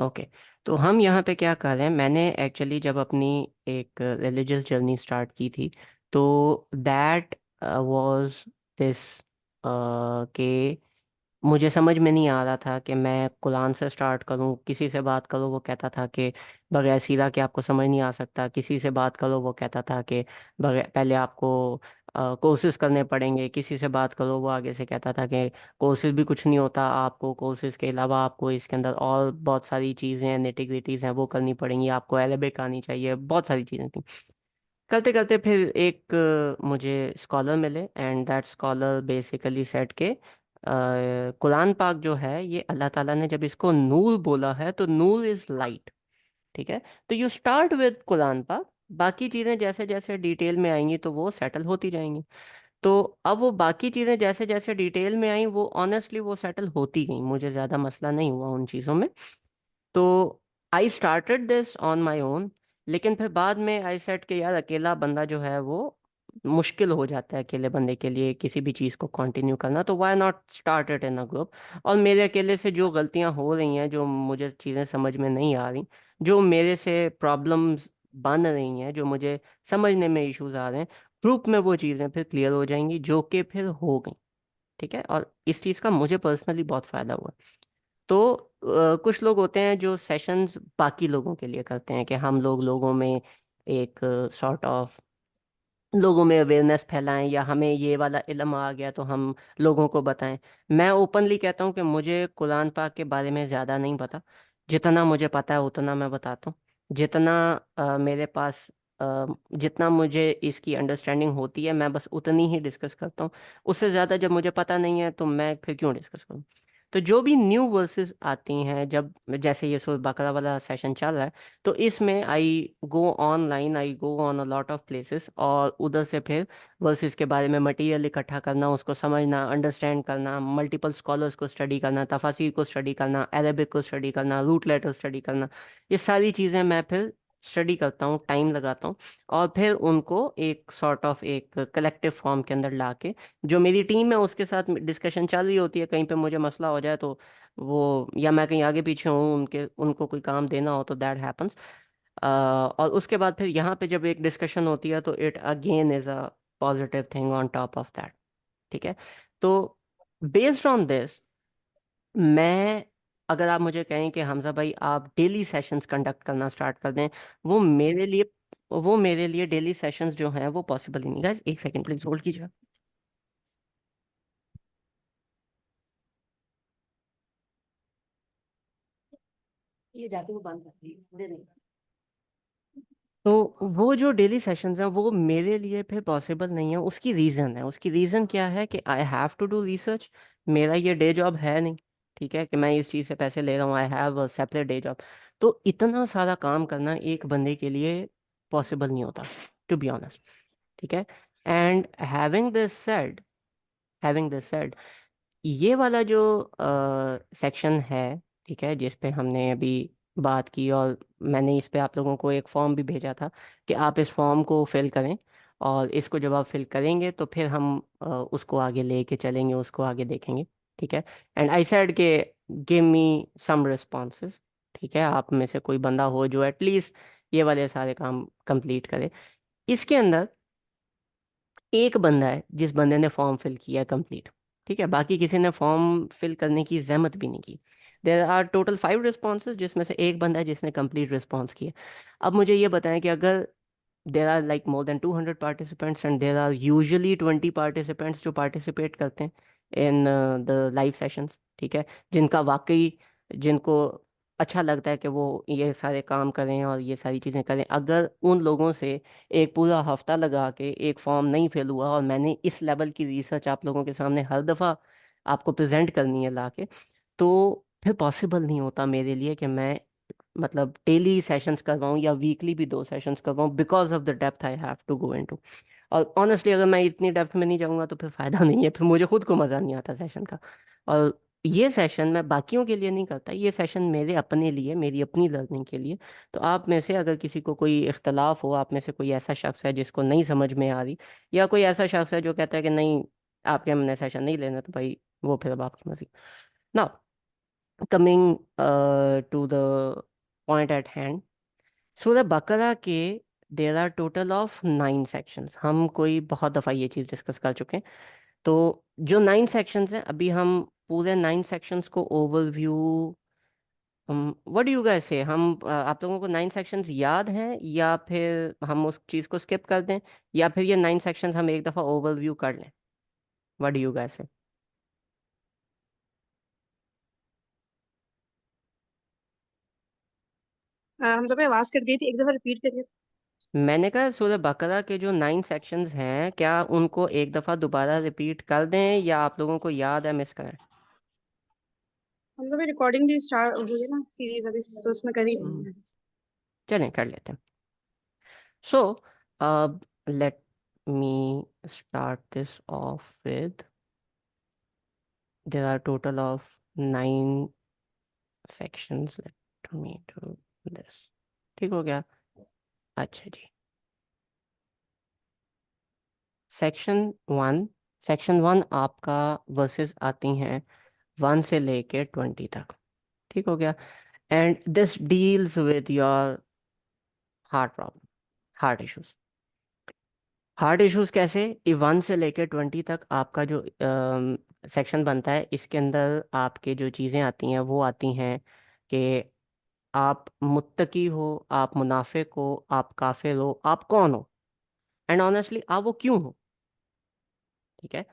Okay. तो हम यहाँ पे क्या कर रहे हैं, मैंने एक्चुअली जब अपनी एक रिलीजियस जर्नी स्टार्ट की थी, तो दैट वाज दिस के मुझे समझ में नहीं आ रहा था कि मैं कुरान से स्टार्ट करूं, किसी से बात करूं वो कहता था कि बगैर सीरा के आपको समझ नहीं आ सकता, किसी से बात करो वो कहता था कि बगैर पहले आपको कोर्सेज करने पड़ेंगे, किसी से बात करो वो आगे से कहता था कि कोर्सेज भी कुछ नहीं होता, आपको कोर्सेज के अलावा आपको इसके अंदर और बहुत सारी चीज़ें हैं, नेटिविटीज़ हैं वो करनी पड़ेंगी, आपको अरेबिक आनी चाहिए, बहुत सारी चीज़ें थी। करते करते फिर एक मुझे स्कॉलर मिले, and that scholar basically set के कुरान पाक जो है ये अल्लाह ताला ने जब इसको नूर बोला है तो नूर इज लाइट। ठीक है। तो यू स्टार्ट विद कुरान पाक, बाकी चीज़ें जैसे जैसे डिटेल में आएंगी तो वो सेटल होती जाएंगी। तो अब वो बाकी चीज़ें जैसे जैसे डिटेल में आई वो ऑनेस्टली वो सेटल होती गई, मुझे ज़्यादा मसला नहीं हुआ उन चीज़ों में। तो I started this on my own. लेकिन फिर बाद में आई सेट कि यार अकेला बंदा जो है वो मुश्किल हो जाता है अकेले बंदे के लिए किसी भी चीज़ को कंटिन्यू करना, तो why not start it in a group. और मेरे अकेले से जो गलतियां हो रही हैं, जो मुझे चीज़ें समझ में नहीं आ रही, जो मेरे से प्रॉब्लम्स बन रही हैं, जो मुझे समझने में इश्यूज आ रहे हैं, ग्रुप में वो चीज़ें फिर क्लियर हो जाएंगी, जो कि फिर हो गई। ठीक है। और इस चीज़ का मुझे पर्सनली बहुत फ़ायदा हुआ। तो कुछ लोग होते हैं जो सेशंस बाकी लोगों के लिए करते हैं कि हम लोग लोगों में एक सॉर्ट ऑफ लोगों में अवेयरनेस फैलाएं, या हमें ये वाला इल्म आ गया तो हम लोगों को बताएं। मैं ओपनली कहता हूँ कि मुझे कुरान पाक के बारे में ज़्यादा नहीं पता। जितना मुझे पता है उतना मैं बताता हूँ। जितना मेरे पास जितना मुझे इसकी अंडरस्टैंडिंग होती है मैं बस उतनी ही डिस्कस करता हूँ। उससे ज़्यादा जब मुझे पता नहीं है तो मैं फिर क्यों डिस्कस करूँ। तो जो भी न्यू वर्सेस आती हैं, जब जैसे ये सूरह बकरा वाला सेशन चल रहा है, तो इसमें I go online, I go on a lot of places, और उधर से फिर वर्सेस के बारे में मटेरियल इकट्ठा करना, उसको समझना, अंडरस्टैंड करना, मल्टीपल स्कॉलर्स को स्टडी करना, तफासिर को स्टडी करना, अरेबिक को स्टडी करना, रूट लेटर स्टडी करना, ये सारी चीज़ें मैं फिर स्टडी करता हूँ, टाइम लगाता हूँ। और फिर उनको एक सॉर्ट ऑफ एक कलेक्टिव फॉर्म के अंदर ला के, जो मेरी टीम है उसके साथ डिस्कशन चल रही होती है, कहीं पे मुझे मसला हो जाए तो वो, या मैं कहीं आगे पीछे हूँ उनके, उनको कोई काम देना हो तो दैट हैपन्स। और उसके बाद फिर यहाँ पे जब एक डिस्कशन होती है तो it again is a positive thing on top of that. ठीक है। तो बेस्ड ऑन दिस, मैं, अगर आप मुझे कहें कि हमजा भाई आप डेली सेशंस कंडक्ट करना स्टार्ट कर दें, वो मेरे लिए वो मेरे लिए डेली सेशंस जो हैं वो पॉसिबल ही नहीं। गाइस एक सेकंड प्लीज होल्ड कीजिए। ये जाके वो बंद कर दी। तो वो जो डेली सेशंस हैं वो मेरे लिए फिर पॉसिबल नहीं है। उसकी रीज़न है, उसकी रीज़न क्या है कि I have to do research. मेरा ये डे जॉब है नहीं, ठीक है, कि मैं इस चीज़ से पैसे ले रहा हूँ, I have a separate day job. तो इतना सारा काम करना एक बंदे के लिए पॉसिबल नहीं होता, टू बी ऑनेस्ट। ठीक है। एंड हैविंग दिस सेड, ये वाला जो सेक्शन है, ठीक है, जिस पे हमने अभी बात की, और मैंने इस पे आप लोगों को एक फॉर्म भी भेजा था कि आप इस फॉर्म को फिल करें, और इसको जब आप फिल करेंगे तो फिर हम उसको आगे लेके चलेंगे, उसको आगे देखेंगे। ठीक है। एंड आई सेड के गिव मी सम रिस्पॉन्सेज। ठीक है, आप में से कोई बंदा हो जो एटलीस्ट ये वाले सारे काम कंप्लीट करे। इसके अंदर एक बंदा है जिस बंदे ने फॉर्म फिल किया कंप्लीट। ठीक है, बाकी किसी ने फॉर्म फिल करने की जहमत भी नहीं की। देर आर टोटल 5 रिस्पॉन्सेज, जिसमें से एक बंदा है जिसने कंप्लीट रिस्पॉन्स किया। अब मुझे ये बताएं कि अगर there are like more than 200 participants, and there are usually 20 participants जो पार्टिसिपेट करते हैं इन द लाइव सेशंस, ठीक है, जिनका वाकई, जिनको अच्छा लगता है कि वो ये सारे काम करें और ये सारी चीज़ें करें, अगर उन लोगों से एक पूरा हफ्ता लगा के एक फॉर्म नहीं फिल हुआ, और मैंने इस लेवल की रिसर्च आप लोगों के सामने हर दफ़ा आपको प्रेजेंट करनी है ला के, तो फिर पॉसिबल नहीं होता मेरे लिए कि मैं मतलब डेली सेशंस करवाऊँ या वीकली भी 2 सेशंस करवाऊँ, because of the depth I have to go into. और ऑनेस्टली अगर मैं इतनी डेप्थ में नहीं जाऊँगा तो फिर फ़ायदा नहीं है, फिर मुझे खुद को मज़ा नहीं आता सेशन का। और ये सेशन मैं बाकियों के लिए नहीं करता, ये सेशन मेरे अपने लिए, मेरी अपनी लर्निंग के लिए। तो आप में से अगर किसी को कोई इख्तलाफ हो, आप में से कोई ऐसा शख्स है जिसको नहीं समझ में आ रही, या कोई ऐसा शख्स है जो कहता है कि नहीं आपके हमने सेशन नहीं लेना, तो भाई वो फिर अब आपकी मर्जी ना। Coming to the point at hand, सूरह बकरा के there are total of 9 sections. हम कोई बहुत दफ़ा ये चीज़ डिस्कस कर चुके हैं। तो जो 9 सेक्शंस हैं, अभी हम पूरे 9 सेक्शंस को overview, what do you guys से, हम आप लोगों को 9 सेक्शंस याद हैं, या फिर हम उस चीज़ को स्किप कर दें, या फिर ये 9 सेक्शंस हम एक दफ़ा ओवरव्यू कर लें? व्हाट डू यू गाइस से? हम सब आवाज कट गई थी, एक दफा रिपीट करिए। मैंने कहा सूरह बकरा के जो 9 सेक्शंस हैं, क्या उनको एक दफ़ा दोबारा रिपीट कर दें, या आप लोगों को याद है मिस करें? हम सब रिकॉर्डिंग भी स्टार्ट हुई है ना सीरीज अभी, तो उसमें करी हम्म, नहीं है। चलें कर लेते हैं। सो अब let me start this off with, there are total of 9 sections, let me do this. ठीक हो गया? अच्छा जी। सेक्शन 1, सेक्शन 1 आपका वर्सेस आती हैं 1 से लेके 20 तक। ठीक हो गया? And this deals with your heart problem, heart issues. Heart issues कैसे? 1 से लेके 20 तक आपका जो सेक्शन बनता है, इसके अंदर आपके जो चीज़ें आती हैं वो आती हैं कि आप मुत्तकी हो, आप मुनाफिक हो, आप काफिर हो, आप कौन हो, एंड ऑनेस्टली आप वो क्यों हो। ठीक है?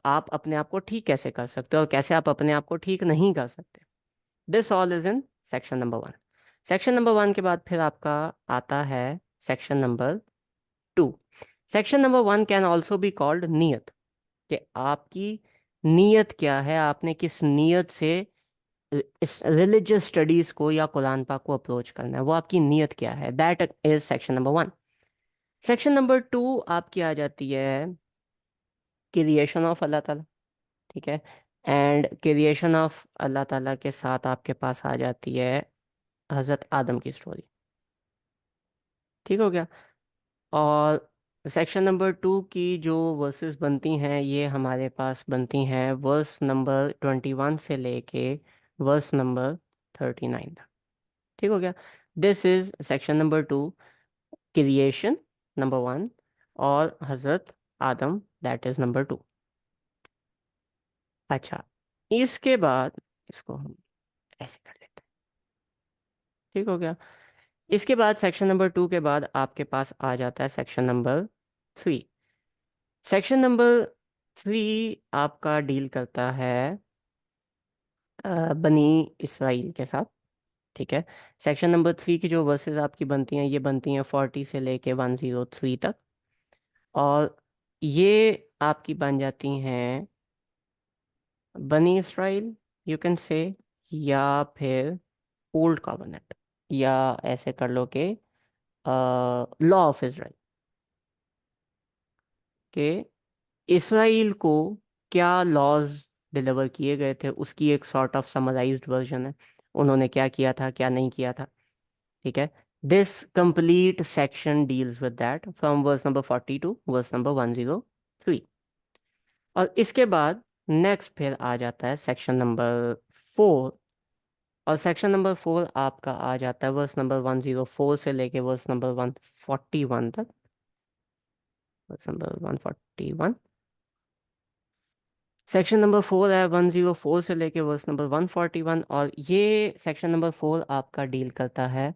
आप अपने आप को ठीक कैसे कर सकते हो, और कैसे आप अपने आप को ठीक नहीं कर सकते। This all is in section number 1। Section number 1 के बाद फिर आपका आता है section number 2। Section number 1 can also be called नीयत, कि आपकी नीयत क्या है, आपने किस नीयत से इस रिलीजियस स्टडीज को या कुरान पाक को अप्रोच करना है, वो आपकी नीयत क्या है। That is section number 1। Section number 2 आपकी आ जाती है क्रिएशन ऑफ अल्लाह ताला। ठीक है? एंड क्रिएशन ऑफ अल्लाह ताला के साथ आपके पास आ जाती है हज़रत आदम की स्टोरी। ठीक हो गया? और सेक्शन नंबर 2 की जो वर्सेस बनती हैं, ये हमारे पास बनती हैं वर्स नंबर 21 से लेके वर्स नंबर 39 तक। ठीक हो गया? This is section number 2, creation number 1 और हज़रत आदम, दैट इज नंबर 2। अच्छा, इसके बाद इसको हम ऐसे कर लेते हैं। ठीक हो गया? इसके बाद सेक्शन नंबर 2 के बाद आपके पास आ जाता है सेक्शन नंबर 3। सेक्शन नंबर 3 आपका डील करता है बनी इसराइल के साथ। ठीक है? सेक्शन नंबर 3 की जो वर्सेस आपकी बनती हैं, ये बनती हैं 40 से लेके 103 तक। और ये आपकी बन जाती हैं बनी इसराइल, यू कैन से, या फिर ओल्ड कॉवेनेंट, या ऐसे कर लो कि लॉ ऑफ इसराइल, के इसराइल को क्या लॉज डिलीवर किए गए थे, उसकी एक सॉर्ट ऑफ समराइज्ड वर्जन है। उन्होंने क्या किया था, क्या नहीं किया था। ठीक है? This complete section deals with that from verse number 40 to verse number 103। और इसके बाद नेक्स्ट फिर आ जाता है सेक्शन नंबर 4। और सेक्शन नंबर 4 आपका आ जाता है वर्स नंबर 104 से लेके वर्स नंबर 141 तक। वर्स नंबर 141, सेक्शन नंबर 4 है 104 से लेके वर्स नंबर 141। और ये सेक्शन नंबर 4 आपका डील करता है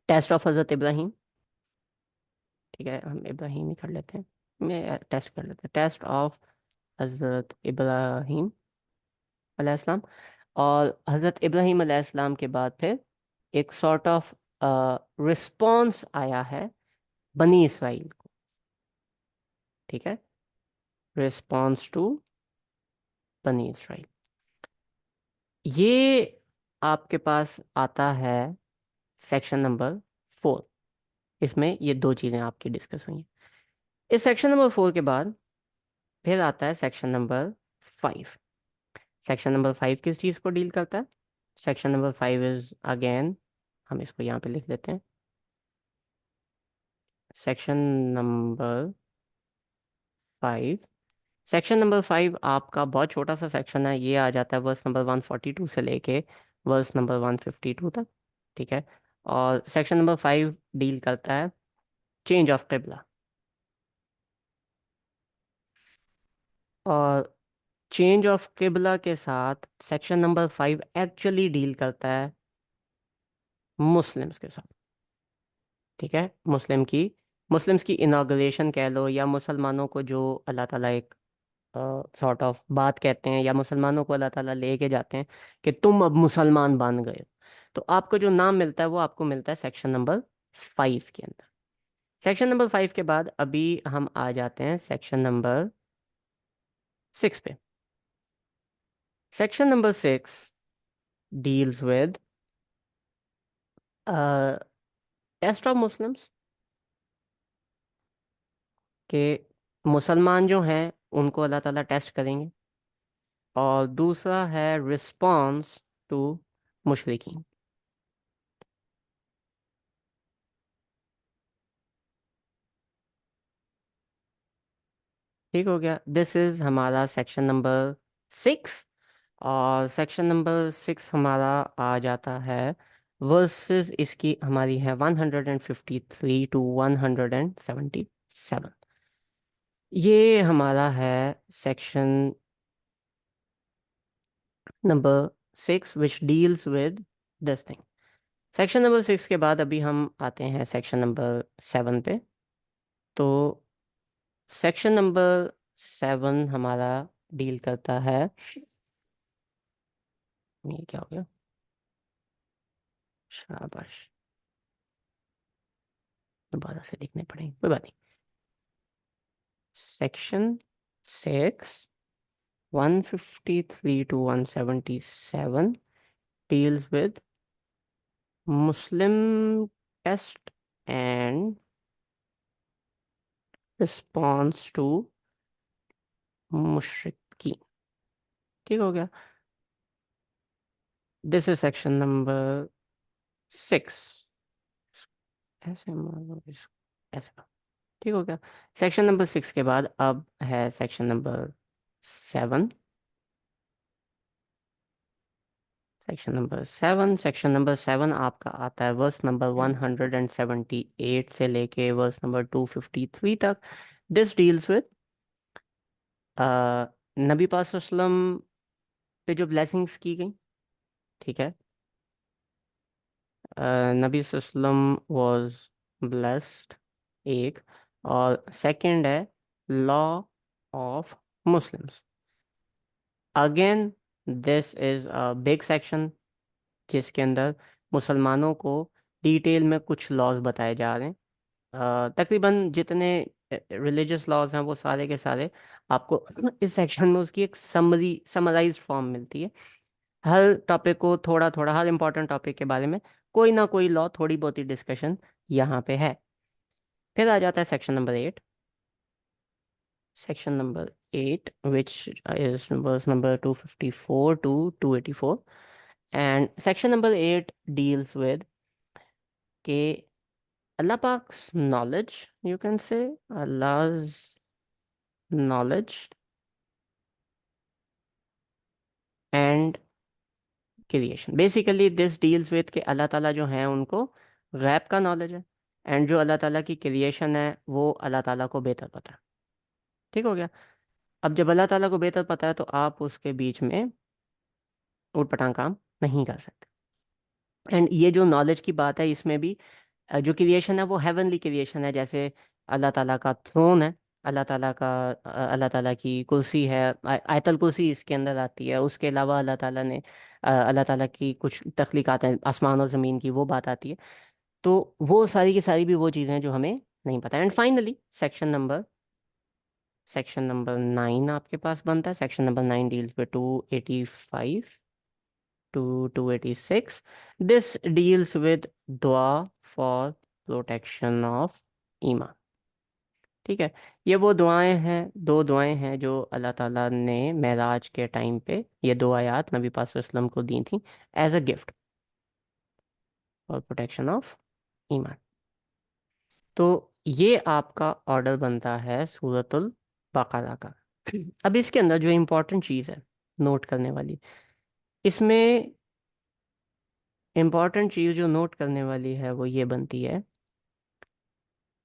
टेस्ट ऑफ हज़रत इब्राहिम। ठीक है? हम इब्राहिम ही कर लेते हैं, मैं टेस्ट कर लेते हैं, टेस्ट ऑफ हज़रत इब्राहिम अलैहिस्सलाम। और हज़रत इब्राहिम अलैहिस्सलाम के बाद फिर एक सॉर्ट ऑफ रिस्पॉन्स आया है बनी इसराइल को। ठीक है? रिस्पॉन्स टू बनी इसराइल, ये आपके पास आता है सेक्शन नंबर 4। इसमें ये दो चीज़ें आपकी डिस्कस हुई हैं। इस सेक्शन नंबर 4 के बाद फिर आता है सेक्शन नंबर 5। सेक्शन नंबर 5 किस चीज़ को डील करता है? सेक्शन नंबर 5 इज अगेन, हम इसको यहाँ पे लिख लेते हैं, सेक्शन नंबर 5 सेक्शन नंबर 5 आपका बहुत छोटा सा सेक्शन है, ये आ जाता है वर्स नंबर 142 से लेके वर्स नंबर 152 तक। ठीक है। और सेक्शन नंबर 5 डील करता है चेंज ऑफ किबला। और चेंज ऑफ किबला के साथ सेक्शन नंबर 5 एक्चुअली डील करता है मुस्लिम्स के साथ। ठीक है। मुस्लिम्स की इनाग्रेशन कह लो, या मुसलमानों को जो अल्लाह ताला एक सॉर्ट ऑफ बात कहते हैं, या मुसलमानों को अल्लाह ताला लेके जाते हैं कि तुम अब मुसलमान बन गए हो। तो आपको जो नाम मिलता है वो आपको मिलता है सेक्शन नंबर 5 के अंदर। सेक्शन नंबर 5 के बाद अभी हम आ जाते हैं सेक्शन नंबर 6 पे। Section number 6 deals with test of Muslims, के मुसलमान जो हैं उनको अल्लाह ताला टेस्ट करेंगे। और दूसरा है रिस्पॉन्स टू मुशरिकीन। ठीक हो गया। दिस इज हमारा सेक्शन नंबर 6। और सेक्शन नंबर 6 हमारा आ जाता है वर्सेस, इसकी हमारी है 153 टू 177। ये हमारा है section number 6 which deals with this thing. Section number 6 के बाद अभी हम आते हैं सेक्शन नंबर 7 पे। तो सेक्शन नंबर 7 हमारा डील करता है, ये क्या हो गया, शाबाश, दोबारा से लिखने पड़ेंगे, कोई बात नहीं। Section 6 153 to 177 deals with Muslim test and response to मुशरिकीन। ठीक हो गया। This is section number 6। ऐसे ऐसे। ठीक हो गया। सेक्शन नंबर 6 के बाद अब है सेक्शन नंबर 7। सेक्शन नंबर 7 आपका आता है वर्स नंबर 178 से लेके वर्स नंबर 253 तक। दिस डील्स विद नबी पाक वसल्लम पे जो ब्लेसिंग्स की गई। ठीक है। नबी वसल्लम वाज ब्लेस्ड, एक। और सेकंड है law of Muslims. Again this is a big section जिसके अंदर मुसलमानों को डिटेल में कुछ लॉज बताए जा रहे हैं। तकरीबन जितने रिलीजियस लॉज हैं वो सारे के सारे आपको इस सेक्शन में उसकी एक समराइज्ड फॉर्म मिलती है। हर टॉपिक को थोड़ा थोड़ा, हर इंपॉर्टेंट टॉपिक के बारे में कोई ना कोई लॉ, थोड़ी बहुत ही डिस्कशन यहाँ पे है। फिर आ जाता है section number 8। Section number 8 which is verse number 254 to 284। And section number 8 deals with के Allah Pak's knowledge, you can say, Allah's knowledge and creation. Basically, this deals with कि अल्लाह ताला जो हैं उनको गैब का नॉलेज है, एंड जो अल्लाह ताला की क्रिएशन है वो अल्लाह ताला को बेहतर पता है। ठीक हो गया। अब जब अल्लाह ताला को बेहतर पता है तो आप उसके बीच में ऊट पटांग काम नहीं कर सकते। एंड ये जो नॉलेज की बात है इसमें भी जो क्रिएशन है वो हेवनली क्रिएशन है। जैसे अल्लाह ताला का थ्रोन है, अल्लाह ताला की कुर्सी है, आयतल कुर्सी इसके अंदर आती है। उसके अलावा अल्लाह ताला की कुछ तख्लीकात हैं आसमान और ज़मीन की, वो बात आती है। तो वो सारी की सारी भी वो चीज़ें हैं जो हमें नहीं पता। एंड फाइनली सेक्शन नंबर 9 आपके पास बनता है। Section number 9 deals with 285 to 286. This deals with दुआ फॉर प्रोटेक्शन ऑफ ईमान। ठीक है। ये वो दुआएं हैं, दो दुआएं हैं जो अल्लाह ताला ने मेराज के टाइम पे ये दो आयात नबी पाक सल्लल्लाहु अलैहि वसल्लम को दी थी as a gift for protection of ईमान। तो ये आपका ऑर्डर बनता है सूरतुल बकरा का। अब इसके अंदर जो इम्पोर्टेंट चीज़ है नोट करने वाली, इसमें इम्पोर्टेंट चीज़ जो नोट करने वाली है वो ये बनती है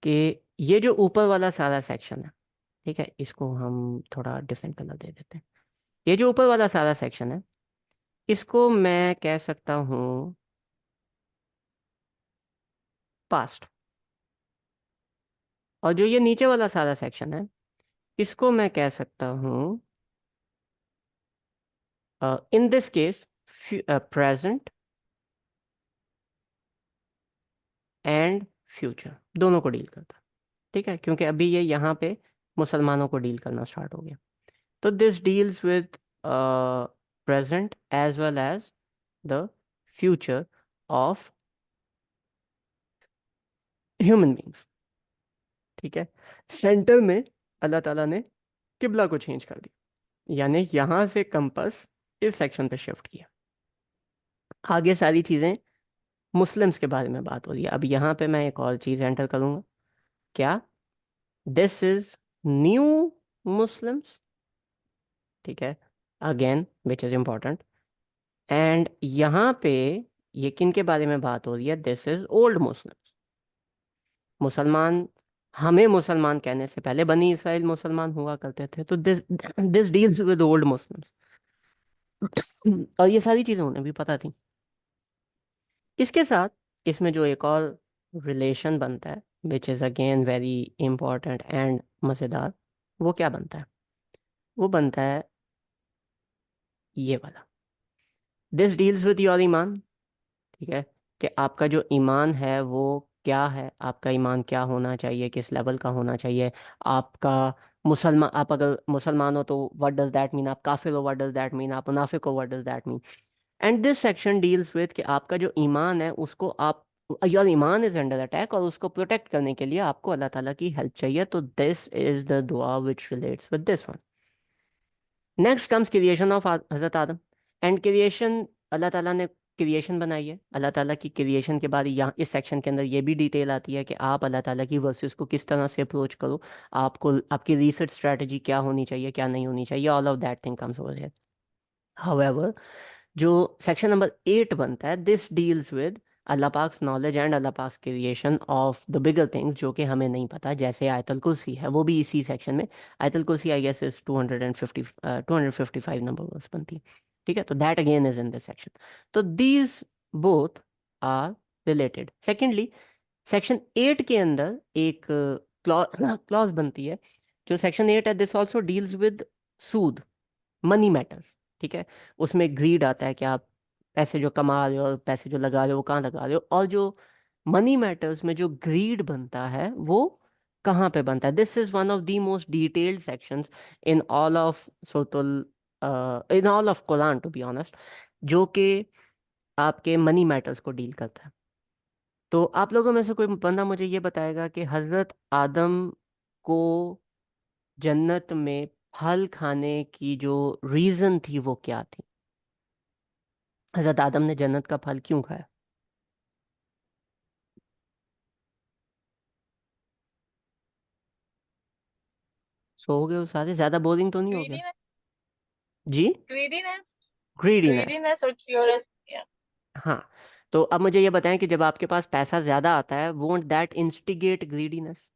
कि ये जो ऊपर वाला सारा सेक्शन है, ठीक है, इसको हम थोड़ा डिफरेंट कलर दे देते हैं। ये जो ऊपर वाला सारा सेक्शन है, इसको मैं कह सकता हूँ पास्ट। और जो ये नीचे वाला सारा सेक्शन है, इसको मैं कह सकता हूँ in this case present and future, दोनों को डील करता है। ठीक है, क्योंकि अभी ये यहाँ पे मुसलमानों को डील करना स्टार्ट हो गया। तो this deals with present as well as the future of human beings. ठीक है, सेंटर में अल्लाह ताला ने किबला को चेंज कर दिया, यानी यहाँ से कंपास इस सेक्शन पे शिफ्ट किया। आगे सारी चीज़ें मुस्लिम्स के बारे में बात हो रही है। अब यहाँ पे मैं एक और चीज़ एंटर करूँगा, क्या, दिस इज न्यू मुस्लिम्स। ठीक है, again which is important. And यहाँ पे ये किन के बारे में बात हो रही है, दिस इज ओल्ड मुस्लिम्स। मुसलमान, हमें मुसलमान कहने से पहले बनी इसराइल मुसलमान हुआ करते थे, तो this this deals with old Muslims. और ये सारी चीज़ें उन्हें भी पता थी। इसके साथ इसमें जो एक और रिलेशन बनता है which is again very important and मज़ेदार, वो क्या बनता है, वो बनता है ये वाला, दिस डील्स विद योर ईमान। ठीक है, कि आपका जो ईमान है वो क्या है, आपका ईमान क्या होना चाहिए, किस लेवल का होना चाहिए आपका। मुसलमान, आप अगर मुसलमान हो तो व्हाट डज दैट मीन, आप काफिर हो व्हाट डज दैट मीन, आप मुनाफिक हो what does that mean. And this section deals with कि आपका जो ईमान है उसको आप, योर ईमान इज अंडर अटैक, और उसको प्रोटेक्ट करने के लिए आपको अल्लाह ताला की हेल्प चाहिए। तो दिस इज द दुआ विच relates with this one. Next comes creation of Hazrat Adam. And creation, अल्लाह ताला ने क्रिएशन बनाई है। अल्लाह ताला की क्रिएशन के बाद यहाँ इस सेक्शन के अंदर ये भी डिटेल आती है कि आप अल्लाह ताला की वर्सेस को किस तरह से अप्रोच करो, आपको आपकी रिसर्च स्ट्रेटजी क्या होनी चाहिए, क्या नहीं होनी चाहिए, all of that thing comes over here. However, जो सेक्शन नंबर 8 बनता है, दिस डील्स विद अल्लाह पाक्स नॉलेज एंड अल्लाह पाक्स creation of the bigger things जो कि हमें नहीं पता, जैसे आयतल कुर्सी है, वो भी इसी सेक्शन में। आयतल कुर्सी I guess is 255 number verse बनती है। ठीक है, तो that again is in this section. तो these both are related. Secondly, section 8 के अंदर एक क्लॉज बनती है, जो सेक्शन 8 है, this also deals with Sood, money matters. ठीक है, उसमें ग्रीड आता है कि आप पैसे जो कमा रहे हो और पैसे जो लगा रहे हो वो कहाँ लगा रहे हो, और जो मनी मैटर्स में जो ग्रीड बनता है वो कहाँ पे बनता है। This is one of the most detailed sections in all of सुतुल, in all of Quran to be honest, जो कि आपके मनी मैटर्स को डील करता है। तो आप लोगों में से कोई बंदा मुझे ये बताएगा कि हजरत आदम को जन्नत में फल खाने की जो रीजन थी वो क्या थी, हजरत आदम ने जन्नत का फल क्यों खाया। सो हो गए वो सारे, ज्यादा बोरिंग तो नहीं हो गया। greediness, जी, greediness, greediness. greediness or curiosity. हाँ, तो अब मुझे ये बताएं कि जब आपके पास पैसा ज्यादा आता है, won't that instigate greediness.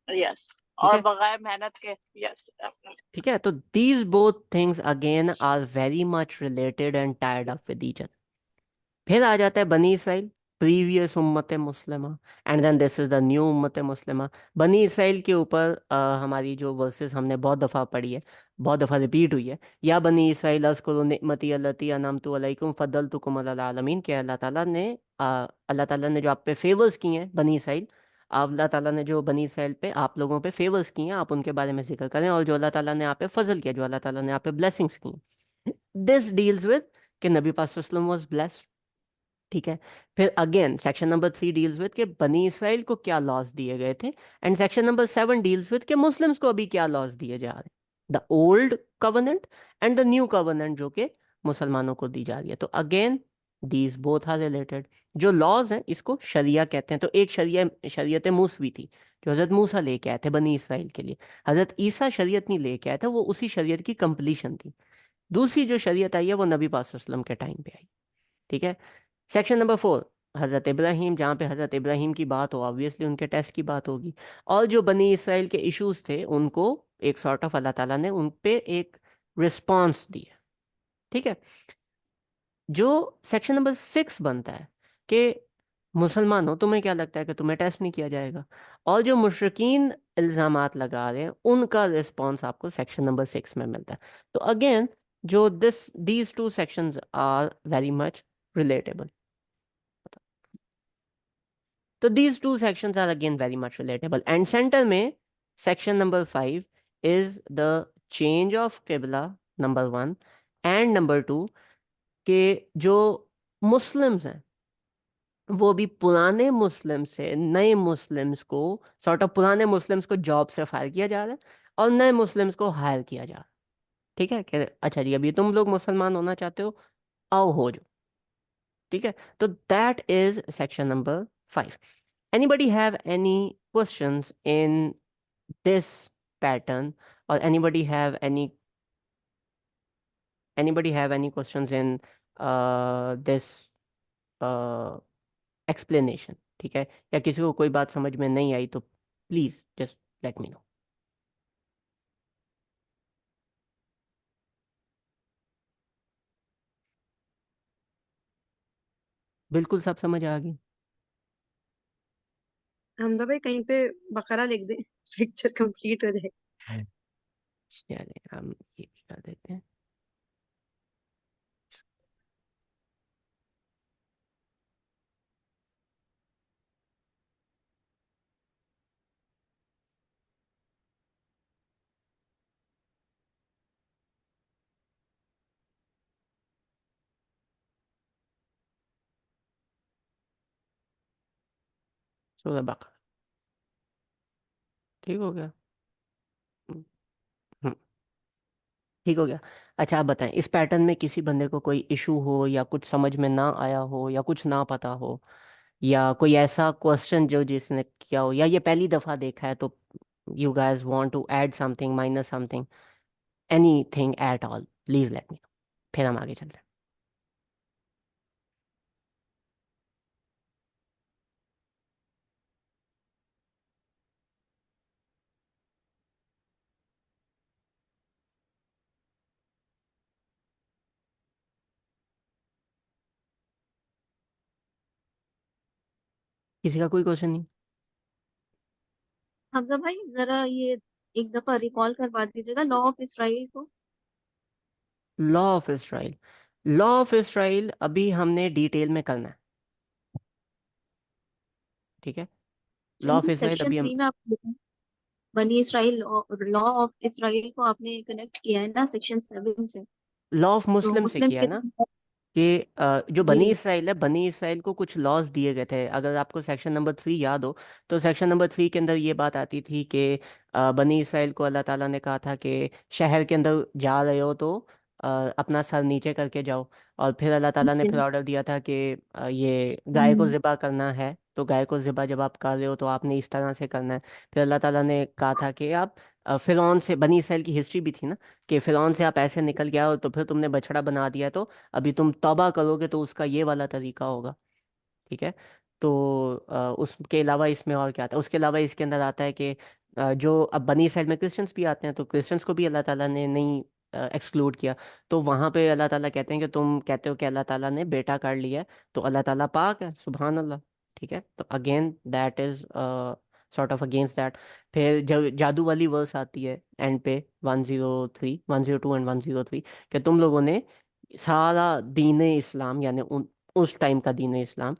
Yes. ठीक और है, बगैर मेहनत के, yes, definitely. ठीक है, तो these both things again are very much related and tied up with each. फिर आ जाता है बनी इसराइल, प्रीवियस उम्मत मुस्लिमा, and then this is the new उम्मत मुस्लिमा। बनी इसराइल के ऊपर हमारी जो वर्सेस हमने बहुत दफ़ा पढ़ी है, बहुत दफ़ा रिपीट हुई है, या बनी इसराइल अज़कुरू निअमती अल्लती अनअमतु अलैकुम फद्दलतुकुम अलल आलमीन, के अल्लाह ताला ने जो आप पे फेवर्स किए हैं बनी इसराइल, अल्लाह ताला ने जो बनी इसराइल पे आप लोगों पे फेवर्स किए हैं, आप उनके बारे में जिक्र करें, और जो अल्लाह ताला ने आप पे फजल किया, जो अल्लाह ताला ने आप पे ब्लेसिंग्स की, दिस डील्स विद कि नबी पाक सल्लल्लाहु अलैहि वसल्लम वाज ब्लेस्ड। ठीक है, फिर again section number 3 deals with कि बनी इसराइल को क्या लॉस दिए गए थे, and section number 7 deals with कि मुस्लिम्स को अभी क्या लॉस दिए जा रहे हैं, the old covenant and the new covenant जो कि मुसलमानों को दी जा रही है। तो again these both are related. जो लॉज हैं इसको शरिया कहते हैं। तो एक शरिया, शरीयत मूसवी थी, जो हज़रत मूसा लेके आए थे बनी इसराइल के लिए। हज़रत ईसा शरीयत नहीं लेके आए थे, वो उसी शरीयत की कंप्लीशन थी। दूसरी जो शरीयत आई है वो नबी पाक सल्लल्लाहु अलैहि वसल्लम के टाइम पे आई। ठीक है। सेक्शन नंबर 4, हज़रत इब्राहीम, जहाँ पे हज़रत इब्राहीम की बात हो ऑब्वियसली उनके टेस्ट की बात होगी। और जो बनी इसराइल के इश्यूज थे उनको एक सॉर्ट ऑफ अल्लाह ताला ने उन पे एक रिस्पॉन्स दिया। ठीक है। जो सेक्शन नंबर 6 बनता है कि मुसलमान हो, तुम्हें क्या लगता है कि तुम्हें टेस्ट नहीं किया जाएगा, और जो मुशरिकीन इल्ज़ामात लगा रहे हैं उनका रिस्पॉन्स आपको सेक्शन नंबर 6 में मिलता है। तो अगेन जो these two sections are very much relatable. तो these two sections are again very much relatable, and center में section number 5 is the change of किबला, नंबर 1, एंड नंबर 2 के जो मुस्लिम्स हैं वो भी पुराने मुस्लिम से नए मुस्लिम्स को, सॉर्ट ऑफ पुराने मुस्लिम्स को जॉब से फायर किया जा रहा है और नए मुस्लिम्स को हायर किया जा रहा है। ठीक है कि अच्छा जी अभी तुम लोग मुसलमान होना चाहते हो, आओ हो जाओ। ठीक है। तो that is section number 5। Anybody have any questions in this pattern, और anybody have any questions in this explanation? ठीक है। या किसी को कोई बात समझ में नहीं आई तो please just let me no. बिल्कुल सब समझ आ गई। हमजा भाई कहीं पे बकरा लिख दे, पिक्चर कंप्लीट हो जाए। है। चलिए हम ये भी कर देते हैं। सूरह बकरा। ठीक हो गया। हम्म, हम्म, ठीक हो गया। अच्छा आप बताएं, इस पैटर्न में किसी बंदे को कोई इशू हो या कुछ समझ में ना आया हो या कुछ ना पता हो, या कोई ऐसा क्वेश्चन जो जिसने किया हो, या ये पहली दफ़ा देखा है, तो you guys want to add something, minus something, anything at all, please let me know, फिर हम आगे चलते हैं। किसी का कोई क्वेश्चन नहीं? हमजा भाई जरा ये एक दफा रिकॉल करवा दीजिएगा लॉ ऑफ इसराइल को। Law of Israel. Law of Israel अभी हमने डिटेल में करना है। ठीक है। लॉ ऑफ चलिए इसराइल सेक्शन अभी हम, 3 में आप बनी इसराइल लॉ ऑफ इसराइल को आपने कनेक्ट किया है ना सेक्शन 7 से। लॉ ऑफ तो मुस्लिम से मुस्लिम्स किया है के ना, कि जो जी। बनी इसराइल है, बनी इसराइल को कुछ लॉज दिए गए थे। अगर आपको सेक्शन नंबर 3 याद हो, तो सेक्शन नंबर 3 के अंदर ये बात आती थी कि बनी इसराइल को अल्लाह ताला ने कहा था कि शहर के अंदर जा रहे हो तो अ, अपना सर नीचे करके जाओ। और फिर अल्लाह ताला ने फिर ऑर्डर दिया था कि ये गाय को हम्म, ज़िबा करना है, तो गाय को ज़िबा जब आप कर रहे हो तो आपने इस तरह से करना है। फिर अल्लाह ताला ने कहा था कि आप फिरौन से, बनी इसराइल की हिस्ट्री भी थी ना, कि फिरौन से आप ऐसे निकल गया हो तो फिर तुमने बछड़ा बना दिया, तो अभी तुम तौबा करोगे तो उसका ये वाला तरीका होगा। ठीक है। तो उसके अलावा इसमें और क्या आता है, उसके अलावा इसके अंदर आता है कि जो अब बनी इसराइल में क्रिश्चियंस भी आते हैं, तो क्रिश्चियंस को भी अल्लाह ताला ने नहीं एक्सक्लूड किया। तो वहाँ पे अल्लाह ताला कहते हैं कि तुम कहते हो कि अल्लाह ताला ने बेटा कर लिया है, तो अल्लाह ताला पाक है, सुभान अल्लाह। ठीक है। तो again that is sort of against that. फिर जब जादू वाली वर्स आती है एंड पे 103, 102 एंड 103, कि तुम लोगों ने सारा दीन इस्लाम, यानी उस टाइम का दीन इस्लाम,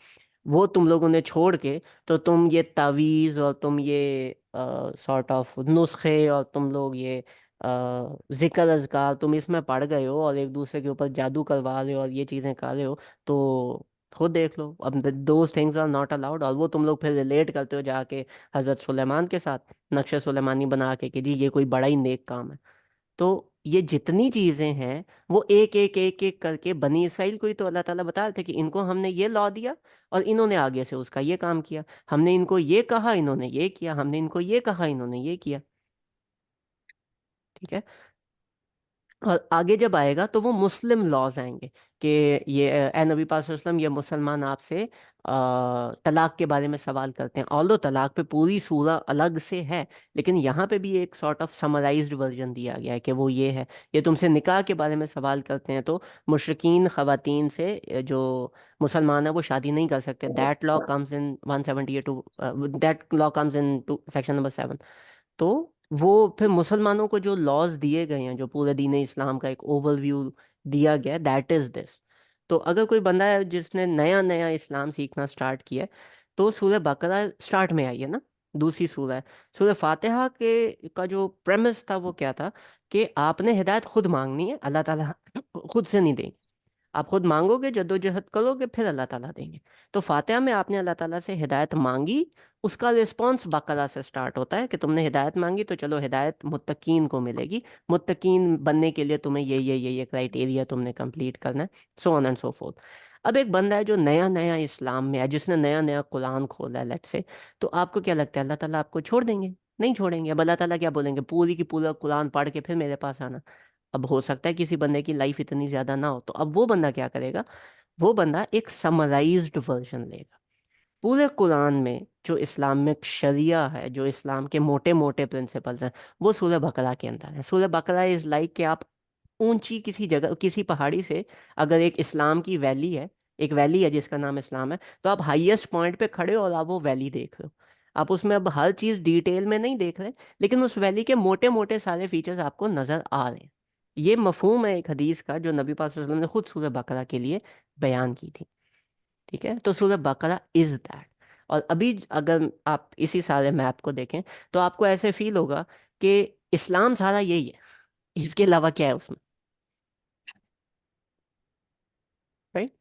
वो तुम लोगों ने छोड़ के, तो तुम ये तावीज़ और तुम ये सॉर्ट ऑफ नुस्खे और तुम लोग ये जिक्र अज़कार तुम इसमें पड़ गए हो और एक दूसरे के ऊपर जादू करवा रहे हो और ये चीज़ें कर रहे हो। तो खुद देख लो, अब those things are not allowed, और वो तुम लोग फिर रिलेट करते हो जाके हज़रत सुलेमान के साथ, नक्शे सुलेमानी बना के कि जी ये कोई बड़ा ही नेक काम है। तो ये जितनी चीजें हैं वो एक एक एक एक करके बनी इसराइल को ही तो अल्लाह ताला बता रहे थे कि इनको हमने ये लॉ दिया और इन्होंने आगे से उसका ये काम किया, हमने इनको ये कहा इन्होंने ये किया, हमने इनको ये कहा इन्होंने ये किया। ठीक है। और आगे जब आएगा तो वो मुस्लिम लॉज आएंगे कि ये ए नबी पाक सल्लल्लाहु अलैहि वसल्लम, ये मुसलमान आपसे तलाक के बारे में सवाल करते हैं। ऑल्दो तलाक पे पूरी सूरा अलग से है, लेकिन यहाँ पे भी एक सॉर्ट ऑफ समराइज्ड वर्जन दिया गया है कि वो ये है। ये तुमसे निकाह के बारे में सवाल करते हैं तो मुशरिकीन खवातीन से जो मुसलमान है वो शादी नहीं कर सकते। That law comes in 178 to, that law comes in to section number 7। तो वो फिर मुसलमानों को जो लॉज दिए गए हैं, जो पूरे दीन इस्लाम का एक ओवरव्यू दिया गया, दैट इज दिस। तो अगर कोई बंदा है जिसने नया नया इस्लाम सीखना स्टार्ट किया है, तो सूरह बकरा स्टार्ट में आई है ना, दूसरी सूरह है। सूरह फातिहा के का जो प्रेमिस था वो क्या था कि आपने हिदायत खुद मांगनी है, अल्लाह ताला खुद से नहीं देंगे। आप खुद मांगोगे, जद्दोजहद करोगे, फिर अल्लाह ताला देंगे। तो फातिहा में आपने अल्लाह ताला से हिदायत मांगी, उसका रिस्पॉन्स बकरा से स्टार्ट होता है कि तुमने हिदायत मांगी तो चलो हिदायत मुत्तकीन को मिलेगी। मुत्तकीन बनने के लिए तुम्हें ये क्राइटेरिया तुमने कंप्लीट करना है, so on and so fourth. अब एक बंदा है जो नया नया इस्लाम में है, जिसने नया नया कुरान खोला है, लेट्स से, तो आपको क्या लगता है अल्लाह ताला आपको छोड़ देंगे? नहीं छोड़ेंगे। अब अल्लाह ताला क्या बोलेंगे, पूरी की पूरा कुरान पढ़ के फिर मेरे पास आना? अब हो सकता है किसी बंदे की लाइफ इतनी ज्यादा ना हो, तो अब वो बंदा क्या करेगा, वो बंदा एक समराइज्ड वर्जन लेगा। पूरे कुरान में जो इस्लामिक शरिया है, जो इस्लाम के मोटे मोटे प्रिंसिपल्स हैं, वो सूरह बकरा के अंदर है। सूरह बकरा इज लाइक कि आप ऊंची किसी जगह, किसी पहाड़ी से, अगर एक इस्लाम की वैली है, एक वैली है जिसका नाम इस्लाम है, तो आप हाईएस्ट पॉइंट पे खड़े हो और आप वो वैली देख रहे हो। आप उसमें अब हर चीज डिटेल में नहीं देख रहे, लेकिन उस वैली के मोटे मोटे सारे फीचर्स आपको नजर आ रहे हैं। ये मफहूम है एक हदीस का जो नबी पाक सल्लल्लाहु अलैहि वसल्लम ने खुद सूरह बकरा के लिए बयान की थी। ठीक है, तो सूरह बकरा इज दैट। और अभी अगर आप इसी सारे मैप को देखें तो आपको ऐसे फील होगा कि इस्लाम सारा यही है, इसके अलावा क्या है उसमें? राइट।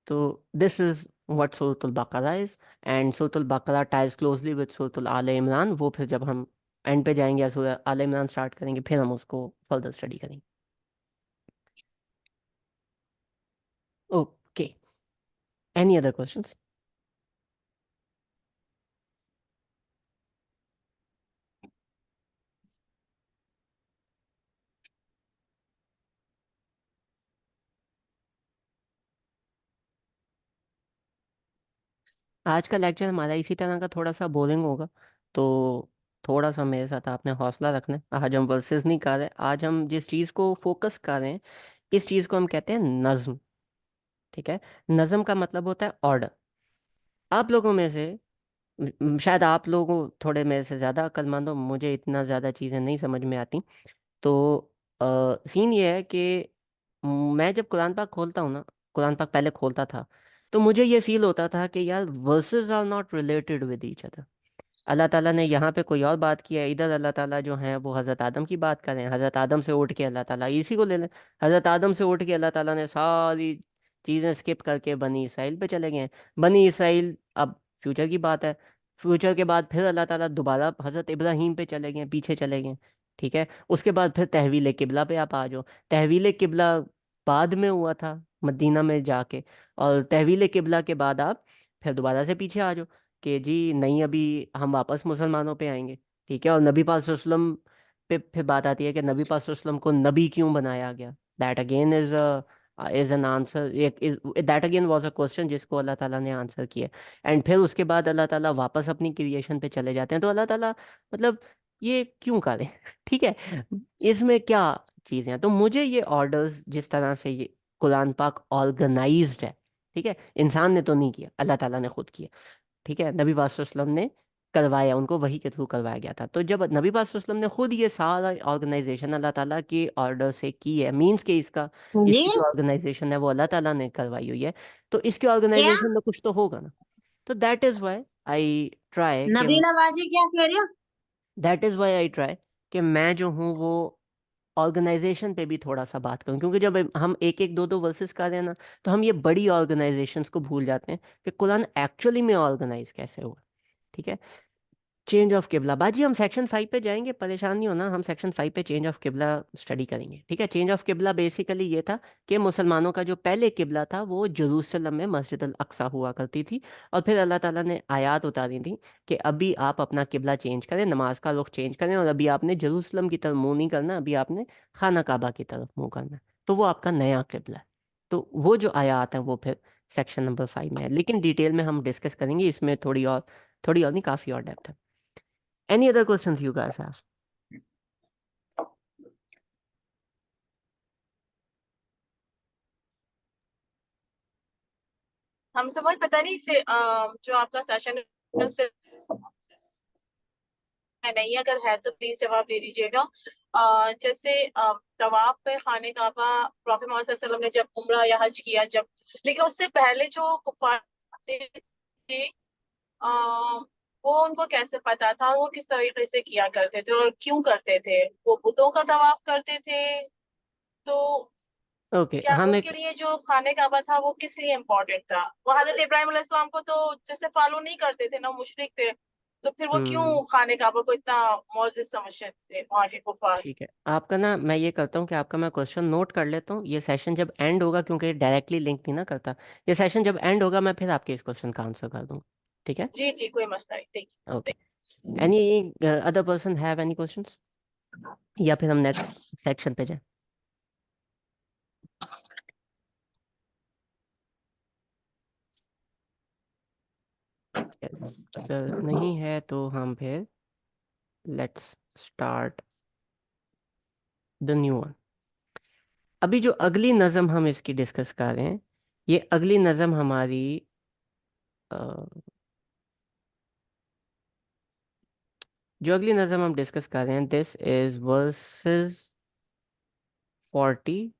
तो दिस इज व्हाट सूरत बकरा इज। एंड सूरत बकरा टाइज क्लोजली विद सूरत आल इमरान। वो फिर जब हम एंड पे जाएंगे या सूरह आल इमरान स्टार्ट करेंगे, फिर हम उसको फर्दर स्टडी करेंगे। Okay, any other questions? आज का लेक्चर हमारा इसी तरह का थोड़ा सा बोरिंग होगा, तो थोड़ा सा मेरे साथ आपने हौसला रखना है। आज हम वर्सेस नहीं कर रहे, आज हम जिस चीज़ को फोकस कर रहे हैं, इस चीज़ को हम कहते हैं नज्म। ठीक है। नज्म का मतलब होता है ऑर्डर। आप लोगों में से शायद आप लोगों थोड़े मेरे से ज़्यादा अक्लमंद हो, मुझे इतना ज़्यादा चीज़ें नहीं समझ में आती। तो सीन ये है कि मैं जब कुरान पाक खोलता हूँ ना, कुरान पाक पहले खोलता था, तो मुझे ये फील होता था कि यार verses are not related with each other. अल्लाह ताला ने यहाँ पे कोई और बात की है, इधर अल्लाह ताला जो है वो हज़रत आदम की बात कर रहे हैं। हज़रत आदम से उठ के अल्लाह ताला इसी को ले लें। हज़रत आदम से उठ के अल्लाह ताला ने सारी चीज़ें स्किप करके बनी इसराइल पे चले गए हैं। बनी इसराइल अब फ्यूचर की बात है। फ्यूचर के बाद फिर अल्लाह ताला दोबारा हज़रत इब्राहीम पे चले गए, पीछे चले गए। ठीक है। उसके बाद फिर तहवील किबला पे आप आ जाओ। तहवील किबला बाद में हुआ था मदीना में जाके, और तहवील किबला के बाद आप फिर दोबारा से पीछे आ जाओ कि जी नहीं अभी हम वापस मुसलमानों पे आएंगे। ठीक है। और नबी पाक सल्लल्लाहु अलैहि वसल्लम पे फिर बात आती है कि नबी पाक सल्लल्लाहु अलैहि वसल्लम को नबी क्यों बनाया गया। That again is an answer, that again was a question जिसको अल्लाह ताला ने आंसर किया। एंड फिर उसके बाद अल्लाह ताला वापस अपनी क्रिएशन पे चले जाते हैं। तो अल्लाह ताला मतलब ये क्यों करें? ठीक है, इसमें क्या चीज़ें हैं? तो मुझे ये ऑर्डर्स जिस तरह से ये कुरान पाक ऑर्गेनाइज्ड है, ठीक है, इंसान ने तो नहीं किया, अल्लाह ताला ने खुद किया। ठीक है। नबी पाक सल्लल्लाहु अलैहि वसल्लम ने करवाया, उनको वही के थ्रू करवाया गया था। तो जब नबी पाक सल्लल्लाहु अलैहि वसल्लम ने खुद ये सारा ऑर्गेनाइजेशन अल्लाह ताला के ऑर्डर से की है, मींस के इसका, जी। इसकी जो ऑर्गेनाइजेशन है वो अल्लाह ताला ने करवाई हुई है, तो इसके क्या? ऑर्गेनाइजेशन में कुछ तो होगा ना। तो that is why I try कि नबीला बाजी क्या कह रही हो? That is why I try कि मैं जो हूँ वो ऑर्गेनाइजेशन पे भी थोड़ा सा बात करूं, क्योंकि जब हम एक एक दो दो वर्सेस कर रहे हैं ना, तो हम ये बड़ी ऑर्गेनाइजेशंस को भूल जाते हैं कि कुरान एक्चुअली में ऑर्गेनाइज कैसे हुआ। ठीक है। चेंज ऑफ किबला बाजी, हम सेक्शन 5 पे जाएंगे, परेशान नहीं होना, हम सेक्शन 5 पे चेंज ऑफ किबला स्टडी करेंगे, ठीक है। चेंज ऑफ किबला बेसिकली ये था कि मुसलमानों का जो पहले किबला था वो जेरूसलम में मस्जिद अल अक्सा हुआ करती थी, और फिर अल्लाह ताला ने आयत उतारी थी कि अभी आप अपना किबला चेंज करें, नमाज का रुख चेंज करें, और अभी आपने जेरूसलम की तरफ मुंह नहीं करना, अभी आपने खाना काबा की तरफ मुंह करना है, तो वो आपका नया किबला है। तो वो जो आयत है वो फिर सेक्शन नंबर 5 में है, लेकिन डिटेल में हम डिस्कस करेंगे इसमें, थोड़ी और नहीं, काफ़ी और डेप्थ है। Any other questions you guys have? हम समझ पता नहीं से जो आपका सेशन है उससे नहीं, अगर है तो प्लीज जवाब दे दीजिएगा। जैसे तवाफ पे खाने काबा प्रॉफेट मोहम्मद सल्लल्लाहु अलैहि वसल्लम ने जब उम्रा या हज किया, जब, लेकिन उससे पहले जो कुफार थे वो उनको कैसे पता था और वो किस तरीके से किया करते थे और क्यों करते थे? वो बुतों का तवाफ करते थे, तो ओके, क्या हम उनके एक लिए जो खाने काबा था वो किस लिए इम्पोर्टेंट था? वो हजरत इब्राहिम अलैहिस्सलाम को तो जैसे फॉलो नहीं करते थे ना, मुशरिक थे, तो फिर वो क्यों हम्म खाने काबा को इतना मौजिज समझते थे वहां के कुफार? ठीक है, आपका ना मैं ये करता हूँ कि आपका मैं क्वेश्चन नोट कर लेता हूँ, ये सेशन जब एंड होगा, क्योंकि डायरेक्टली लिंक नहीं ना करता, ये सेशन जब एंड होगा मैं फिर आपके इस क्वेश्चन का आंसर कर दूंगा, ठीक है। जी जी, कोई मसला नहीं, ठीक। Okay, any other person have any questions, या फिर हम नेक्स्ट सेक्शन पे जाएं? चलिए, अगर नहीं है तो हम फिर let's start the new one. अभी जो अगली नज़म हम इसकी डिस्कस कर रहे हैं, ये अगली नज़म हमारी जो अगली नज़म हम डिस्कस कर रहे हैं, दिस इज वर्सेस 40,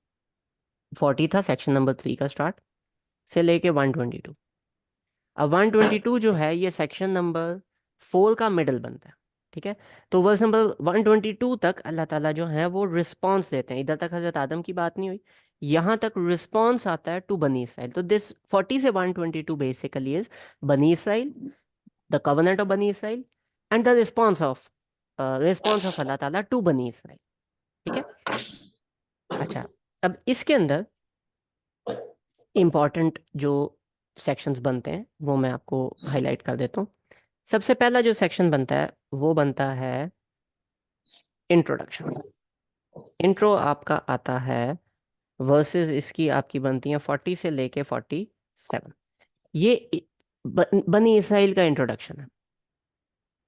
40 था सेक्शन नंबर 3 का स्टार्ट, से लेके 122। अब 122 जो है ये सेक्शन नंबर 4 का मिडल बनता है, ठीक है। तो वर्स नंबर 122 तक अल्लाह ताला जो है वो रिस्पॉन्स देते हैं, इधर तक हजरत आदम की बात नहीं हुई, यहाँ तक रिस्पॉन्स आता है टू बनी इसराइल। तो दिस 40 से 122 बेसिकली इज बनी इसराइल, द कवनेंट ऑफ बनी इसराइल, एंड द रिस्पॉन्स ऑफ अल्लाह ताला टू बनी इसराइल, ठीक है। अच्छा, अब इसके अंदर इम्पॉर्टेंट जो सेक्शंस बनते हैं वो मैं आपको हाईलाइट कर देता हूँ। सबसे पहला जो सेक्शन बनता है वो बनता है इंट्रोडक्शन। इंट्रो आपका आता है, वर्सेस इसकी आपकी बनती हैं 40 से लेके 47। ये बनी इसराइल का इंट्रोडक्शन है,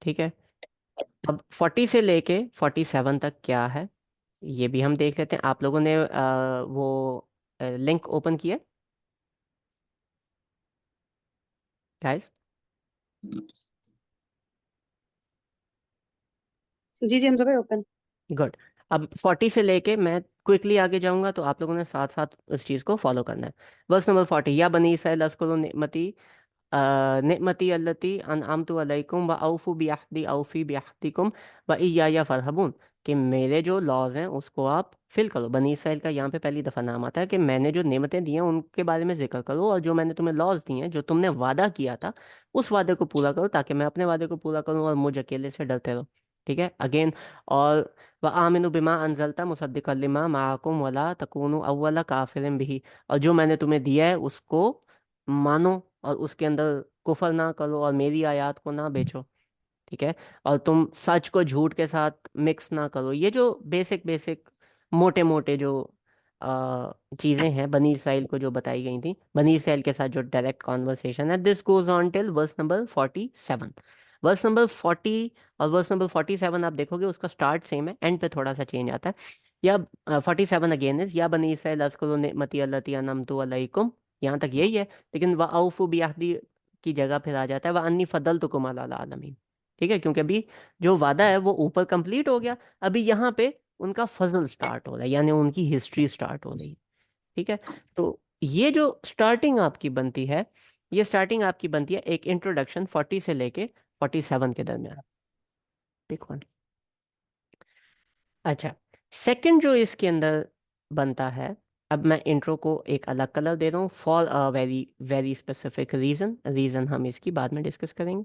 ठीक है। अब 40 से लेके 47 तक क्या है ये भी हम देख लेते हैं। आप लोगों ने वो लिंक ओपन किया गाइस? जी जी, हम सब ओपन। गुड। अब 40 से लेके मैं क्विकली आगे जाऊंगा, तो आप लोगों ने साथ साथ उस चीज़ को फॉलो करना है। वर्स नंबर 40, या बनी इसराइल अज़्कुरू निअमती निअमती अल्लती अनअमतु अलैकुम व औफू बिअहदी औफी बिअहदिकुम व इय्याया फरहबून, कि मेरे जो लॉज हैं उसको आप फिल करो। बनी इसराइल का यहाँ पे पहली दफ़ा नाम आता है कि मैंने जो नेमतें दी हैं उनके बारे में जिक्र करो, और जो मैंने तुम्हें लॉज दिए हैं, जो तुमने वादा किया था उस वादे को पूरा करो, ताकि मैं अपने वादे को पूरा करूँ और मुझ अकेले से डरते रहो, ठीक है। अगेन, और व आमिनु बिमा अनजलता मुसद्दिक़न लिमा माअकुम वला तकूनु अव्वला काफिरिन बिही, और जो मैंने तुम्हें दिया है उसको मानो और उसके अंदर कुफर ना करो और मेरी आयत को ना बेचो, ठीक है। और तुम सच को झूठ के साथ मिक्स ना करो। ये जो बेसिक बेसिक मोटे मोटे जो चीज़ें हैं बनी इसराइल को जो बताई गई थी, बनी इसराइल के साथ जो डायरेक्ट कॉन्वर्सेशन है, this goes on till verse number 47। Verse number 40 और वर्स नंबर 47 आप देखोगे उसका स्टार्ट सेम है, एंड पे थोड़ा सा चेंज आता है। या 47 अगेन इज या बनी इसराइल अज़्कुरू निअमती अल्लती अनअमतु अलैकुम, यहाँ तक यही है, लेकिन वह औफू बिअहदी की जगह फिर आ जाता है वह अन्नी फद्दलतुकुम अलल आलमीन, ठीक है, क्योंकि अभी जो वादा है वो ऊपर कंप्लीट हो गया, अभी यहाँ पे उनका फजल स्टार्ट हो रहा है, यानी उनकी हिस्ट्री स्टार्ट हो रही है, ठीक है। तो ये जो स्टार्टिंग आपकी बनती है, ये स्टार्टिंग आपकी बनती है एक इंट्रोडक्शन 40 से लेके 47 के दरमियान, पिक वन। अच्छा, सेकंड जो इसके अंदर बनता है, अब मैं इंट्रो को एक अलग कलर दे रहा हूँ for a very very specific reason, reason हम इसकी बाद में डिस्कस करेंगे।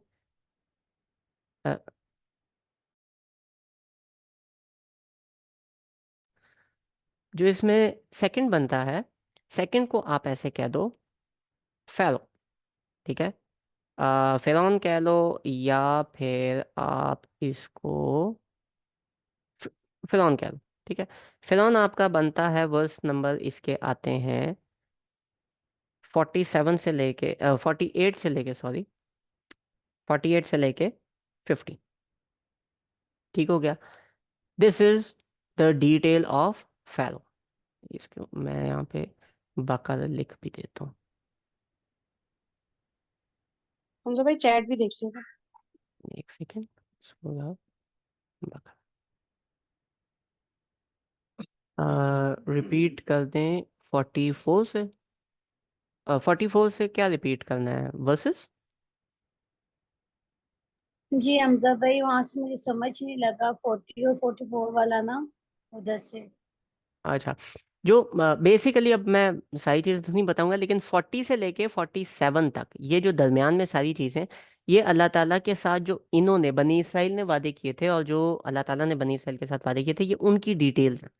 जो इसमें सेकंड बनता है, सेकंड को आप ऐसे कह दो फेलो, ठीक है। फिरौन कह लो, या फिर आप इसको फि- फिरौन कह लो, ठीक है। फिरौन आपका बनता है, वर्स नंबर इसके आते हैं 47 से लेके 48 से लेके, सॉरी 48 से लेके 50, ठीक हो गया। This is the detail of fellow. इसको मैं यहाँ पे बाकायदा लिख भी देता हूँ। हमजा भाई चैट भी देख लेगा। एक सेकेंड, इसको रिपीट कर दें 44 से। 44 से क्या रिपीट करना है, वर्सेस? जी हमजा भाई, वहां से मुझे समझ नहीं लगा 40 और 44 वाला ना, उधर से। अच्छा, जो बेसिकली अब मैं सारी चीज़ें तो नहीं बताऊंगा, लेकिन 40 से लेके 47 तक ये जो दरमियान में सारी चीज़ें, ये अल्लाह ताला के साथ जो इन्होंने बनी इसराइल ने वादे किए थे, और जो अल्लाह ताला ने बनी इसराइल के साथ वादे किए थे, ये उनकी डिटेल्स हैं।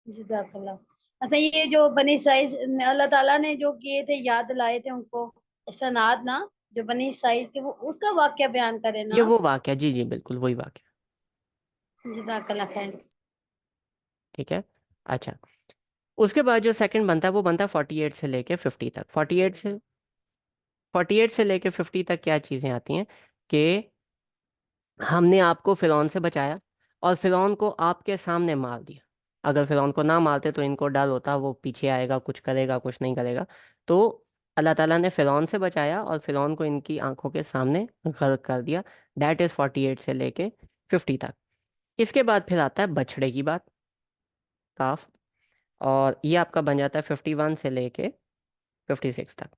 जज़ाकल्लाह। अच्छा, ये जो बनी इसराइल अल्लाह ताला ने जो किए थे, याद लाए थे उनको, सनाद ना, जो बनी इसराइल के, वो उसका वाक्य बयान करे ये ना। वो वाक्य, जी जी बिल्कुल वही वाक्य, जज़ाकल्लाह खैर। ठीक है। अच्छा, उसके बाद जो सेकंड बनता है वो बनता है 48 से लेके 50 तक। 48 से लेके 50 तक क्या चीज़ें आती हैं कि हमने आपको फिरौन से बचाया, और फिरौन को आपके सामने मार दिया। अगर फिरौन को ना मारते तो इनको डर होता, वो पीछे आएगा, कुछ करेगा, कुछ नहीं करेगा। तो अल्लाह ताला ने फिरौन से बचाया और फिरौन को इनकी आंखों के सामने गर्क कर दिया। दैट इज़ 48 से लेके 50 तक। इसके बाद फिर आता है बछड़े की बात, काफ, और ये आपका बन जाता है 51 से लेके 56 तक।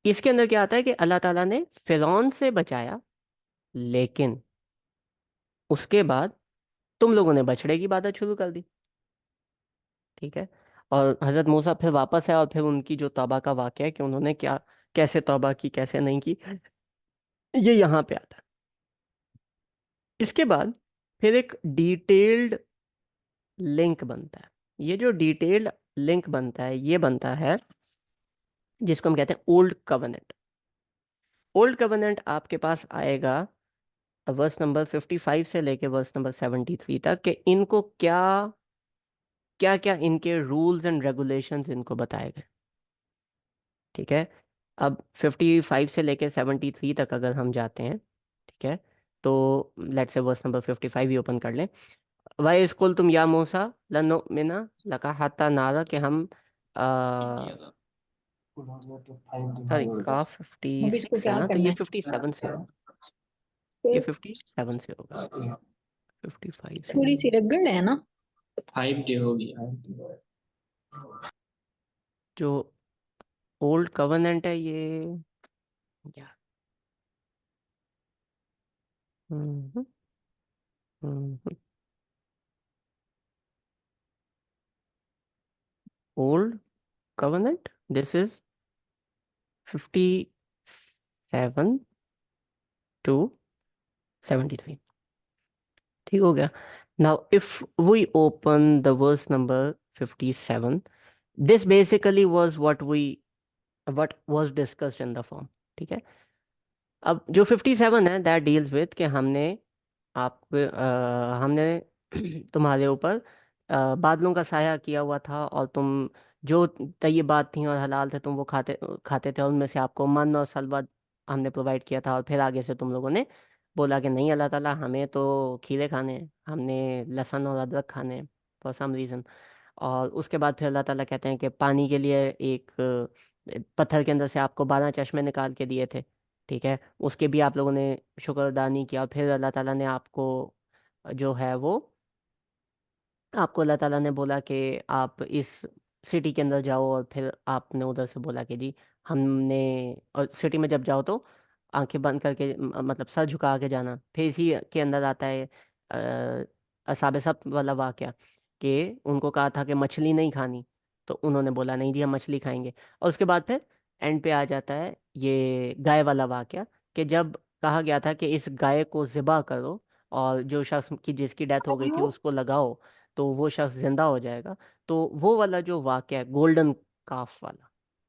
इसके अंदर क्या आता है कि अल्लाह ताला ने फिरौन से बचाया, लेकिन उसके बाद तुम लोगों ने बछड़े की इबादत शुरू कर दी, ठीक है। और हजरत मूसा फिर वापस है, और फिर उनकी जो तौबा का वाक़या है कि उन्होंने क्या, कैसे तौबा की, कैसे नहीं की, ये यहाँ पे आता है। इसके बाद फिर एक डिटेल्ड लिंक बनता है। ये जो डिटेल्ड लिंक बनता है, ये बनता है जिसको हम कहते हैं ओल्ड कवेनेंट। ओल्ड कवेनेंट आपके पास आएगा वर्स नंबर 55 से लेके वर्स नंबर 73 तक, कि इनको क्या क्या क्या इनके रूल्स एंड रेगुलेशंस इनको बताए गए, ठीक है। अब 55 से लेके 73 तक अगर हम जाते हैं, ठीक है, तो let's say verse number 55 he open कर लें। वाई स्कुल तुम या मूसा लनो मिना लका हाता नारा, कि हम सॉरी का अभी इसको 56 है क्या ना, तो करना ये है? 57 से होगा, ये 57 से होगा, 55 से थोड़ी नहीं। सी रगड़ है ना। 5 डे हो गया। जो ओल्ड कवेनेंट है ये, या hmm old covenant, this is 57 to 73, ठीक हो गया। Now if we open the verse number 57, this basically was what was discussed in the form, ठीक है। अब जो 57 है, दैट डील्स विद कि हमने तुम्हारे ऊपर बादलों का साया किया हुआ था, और तुम जो तय्यबात थी और हलाल थे तुम वो खाते खाते थे, उनमें से आपको मन और सलवा हमने प्रोवाइड किया था। और फिर आगे से तुम लोगों ने बोला कि नहीं अल्लाह ताला, हमें तो खीरे खाने हैं, हमने लहसुन और अदरक खाने हैं फॉर सम रीज़न। और उसके बाद फिर अल्लाह ताला कहते हैं कि पानी के लिए एक पत्थर के अंदर से आपको 12 चश्मे निकाल के दिए थे, ठीक है। उसके भी आप लोगों ने शुक्र अदा नहीं किया, और फिर अल्लाह ताला ने आपको जो है वो, आपको अल्लाह ताला ने बोला कि आप इस सिटी के अंदर जाओ, और फिर आपने उधर से बोला कि जी हमने, और सिटी में जब जाओ तो आंखें बंद करके मतलब सर झुका के जाना। फिर इसी के अंदर आता है असाबे सब वाला वाक़या, कि उनको कहा था कि मछली नहीं खानी, तो उन्होंने बोला नहीं जी हम मछली खाएंगे। और उसके बाद फिर एंड पे आ जाता है ये गाय वाला वाक़या, कि जब कहा गया था कि इस गाय को ज़िबा करो और जो शख्स की जिसकी डेथ हो गई थी उसको लगाओ तो वो शख्स जिंदा हो जाएगा। तो वो वाला जो वाक़या है गोल्डन काफ वाला,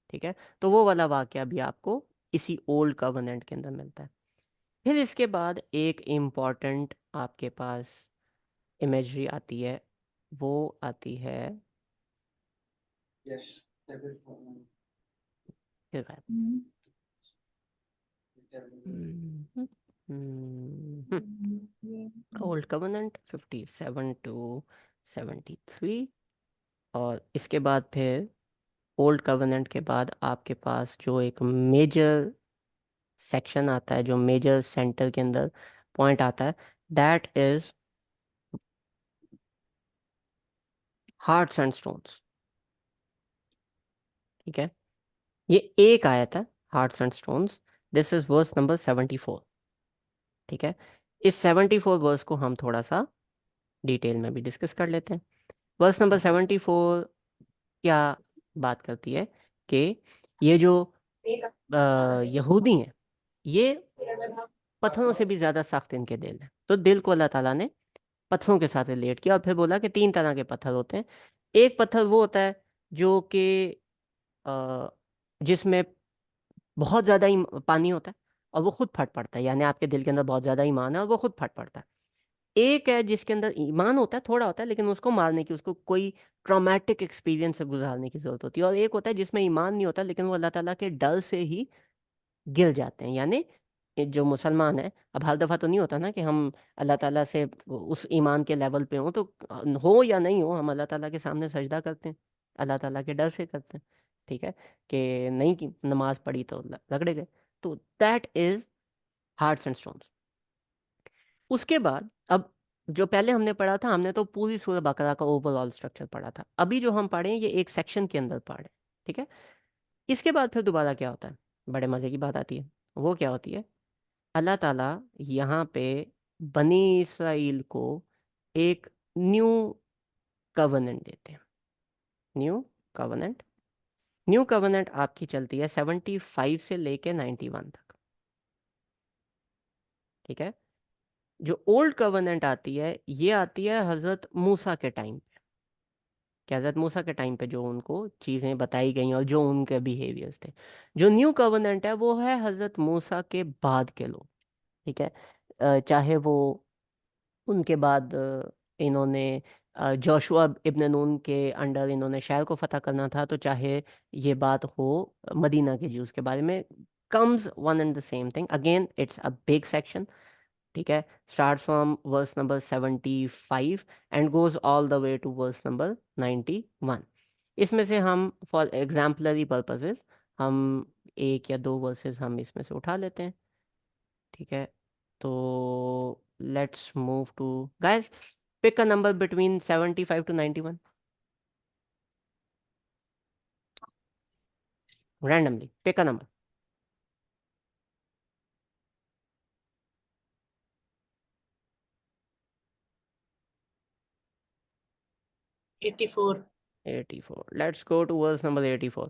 ठीक है, तो वो वाला वाक़या भी आपको इसी ओल्ड कवेनेंट के अंदर मिलता है। फिर इसके बाद एक इम्पॉर्टेंट आपके पास इमेजरी आती है, वो आती है Yes. फिर गायब। Old covenant 57 to 73। और इसके बाद फिर ओल्ड कवेनेंट के बाद आपके पास जो एक मेजर सेक्शन आता है, जो मेजर सेंटर के अंदर पॉइंट आता है, that is hearts and stones. ठीक है, ये एक आयत है hearts and stones, this is verse number 74। ठीक है, इस 74 वर्स को हम थोड़ा सा डिटेल में भी डिस्कस कर लेते हैं। वर्स नंबर 74 क्या बात करती है कि ये जो यहूदी हैं, ये पत्थरों से भी ज़्यादा सख्त इनके दिल है। तो दिल को अल्लाह ताला ने पत्थरों के साथ रिलेट किया और फिर बोला कि 3 तरह के पत्थर होते हैं। एक पत्थर वो होता है जो कि जिसमें बहुत ज़्यादा पानी होता है और वो खुद फट पड़ता है, यानी आपके दिल के अंदर बहुत ज़्यादा ईमान है और वो खुद फट पड़ता है। एक है जिसके अंदर ईमान होता है, थोड़ा होता है, लेकिन उसको मारने की, उसको कोई ट्रॉमेटिक एक्सपीरियंस से गुजारने की ज़रूरत होती है। और एक होता है जिसमें ईमान नहीं होता, लेकिन वो अल्लाह ताला के डर से ही गिर जाते हैं। यानी ये जो मुसलमान है, अब हर दफ़ा तो नहीं होता ना कि हम अल्लाह ताला से उस ईमान के लेवल पे हों, तो हो या नहीं हो, हम अल्लाह ताला के सामने सजदा करते हैं, अल्लाह ताला के डर से करते हैं। ठीक है, कि नहीं कि नमाज पढ़ी तो रगड़े गए। तो that is hearts and stones. उसके बाद अब जो पहले हमने पढ़ा था, हमने तो पूरी सूरह बकरा का ओवरऑल स्ट्रक्चर पढ़ा था। अभी जो हम पढ़े हैं ये एक सेक्शन के अंदर पढ़े। ठीक है, इसके बाद फिर दोबारा क्या होता है, बड़े मज़े की बात आती है। वो क्या होती है, अल्लाह ताला यहाँ पे बनी इसराइल को एक न्यू कवनेंट देते हैं। न्यू कवनेंट, न्यू कवनेंट आपकी चलती है 75 से लेके 91 तक। ठीक है, जो ओल्ड कवनेंट आती है ये आती है हज़रत मूसा के टाइम पे, कि हज़रत मूसा के टाइम पे जो उनको चीज़ें बताई गई और जो उनके बिहेवियर्स थे। जो न्यू कवनेंट है वो है हज़रत मूसा के बाद के लोग। ठीक है, चाहे वो उनके बाद इन्होंने जोशुआ इब्न नून के अंडर इन्होंने शहर को फतह करना था, तो चाहे ये बात हो मदीना के ज्यूज़ के बारे में, comes one and the same thing. Again it's a big section. ठीक है, start from verse number 75 and goes all the way to verse number 91। इसमें से हम फॉर एग्जाम्पलरी पर्पसेस हम एक या दो वर्सेस हम इसमें से उठा लेते हैं। ठीक है, तो let's move to guys, pick a number between 75 to 91 randomly, pick a number. 84. 84. Let's go to verse number 84.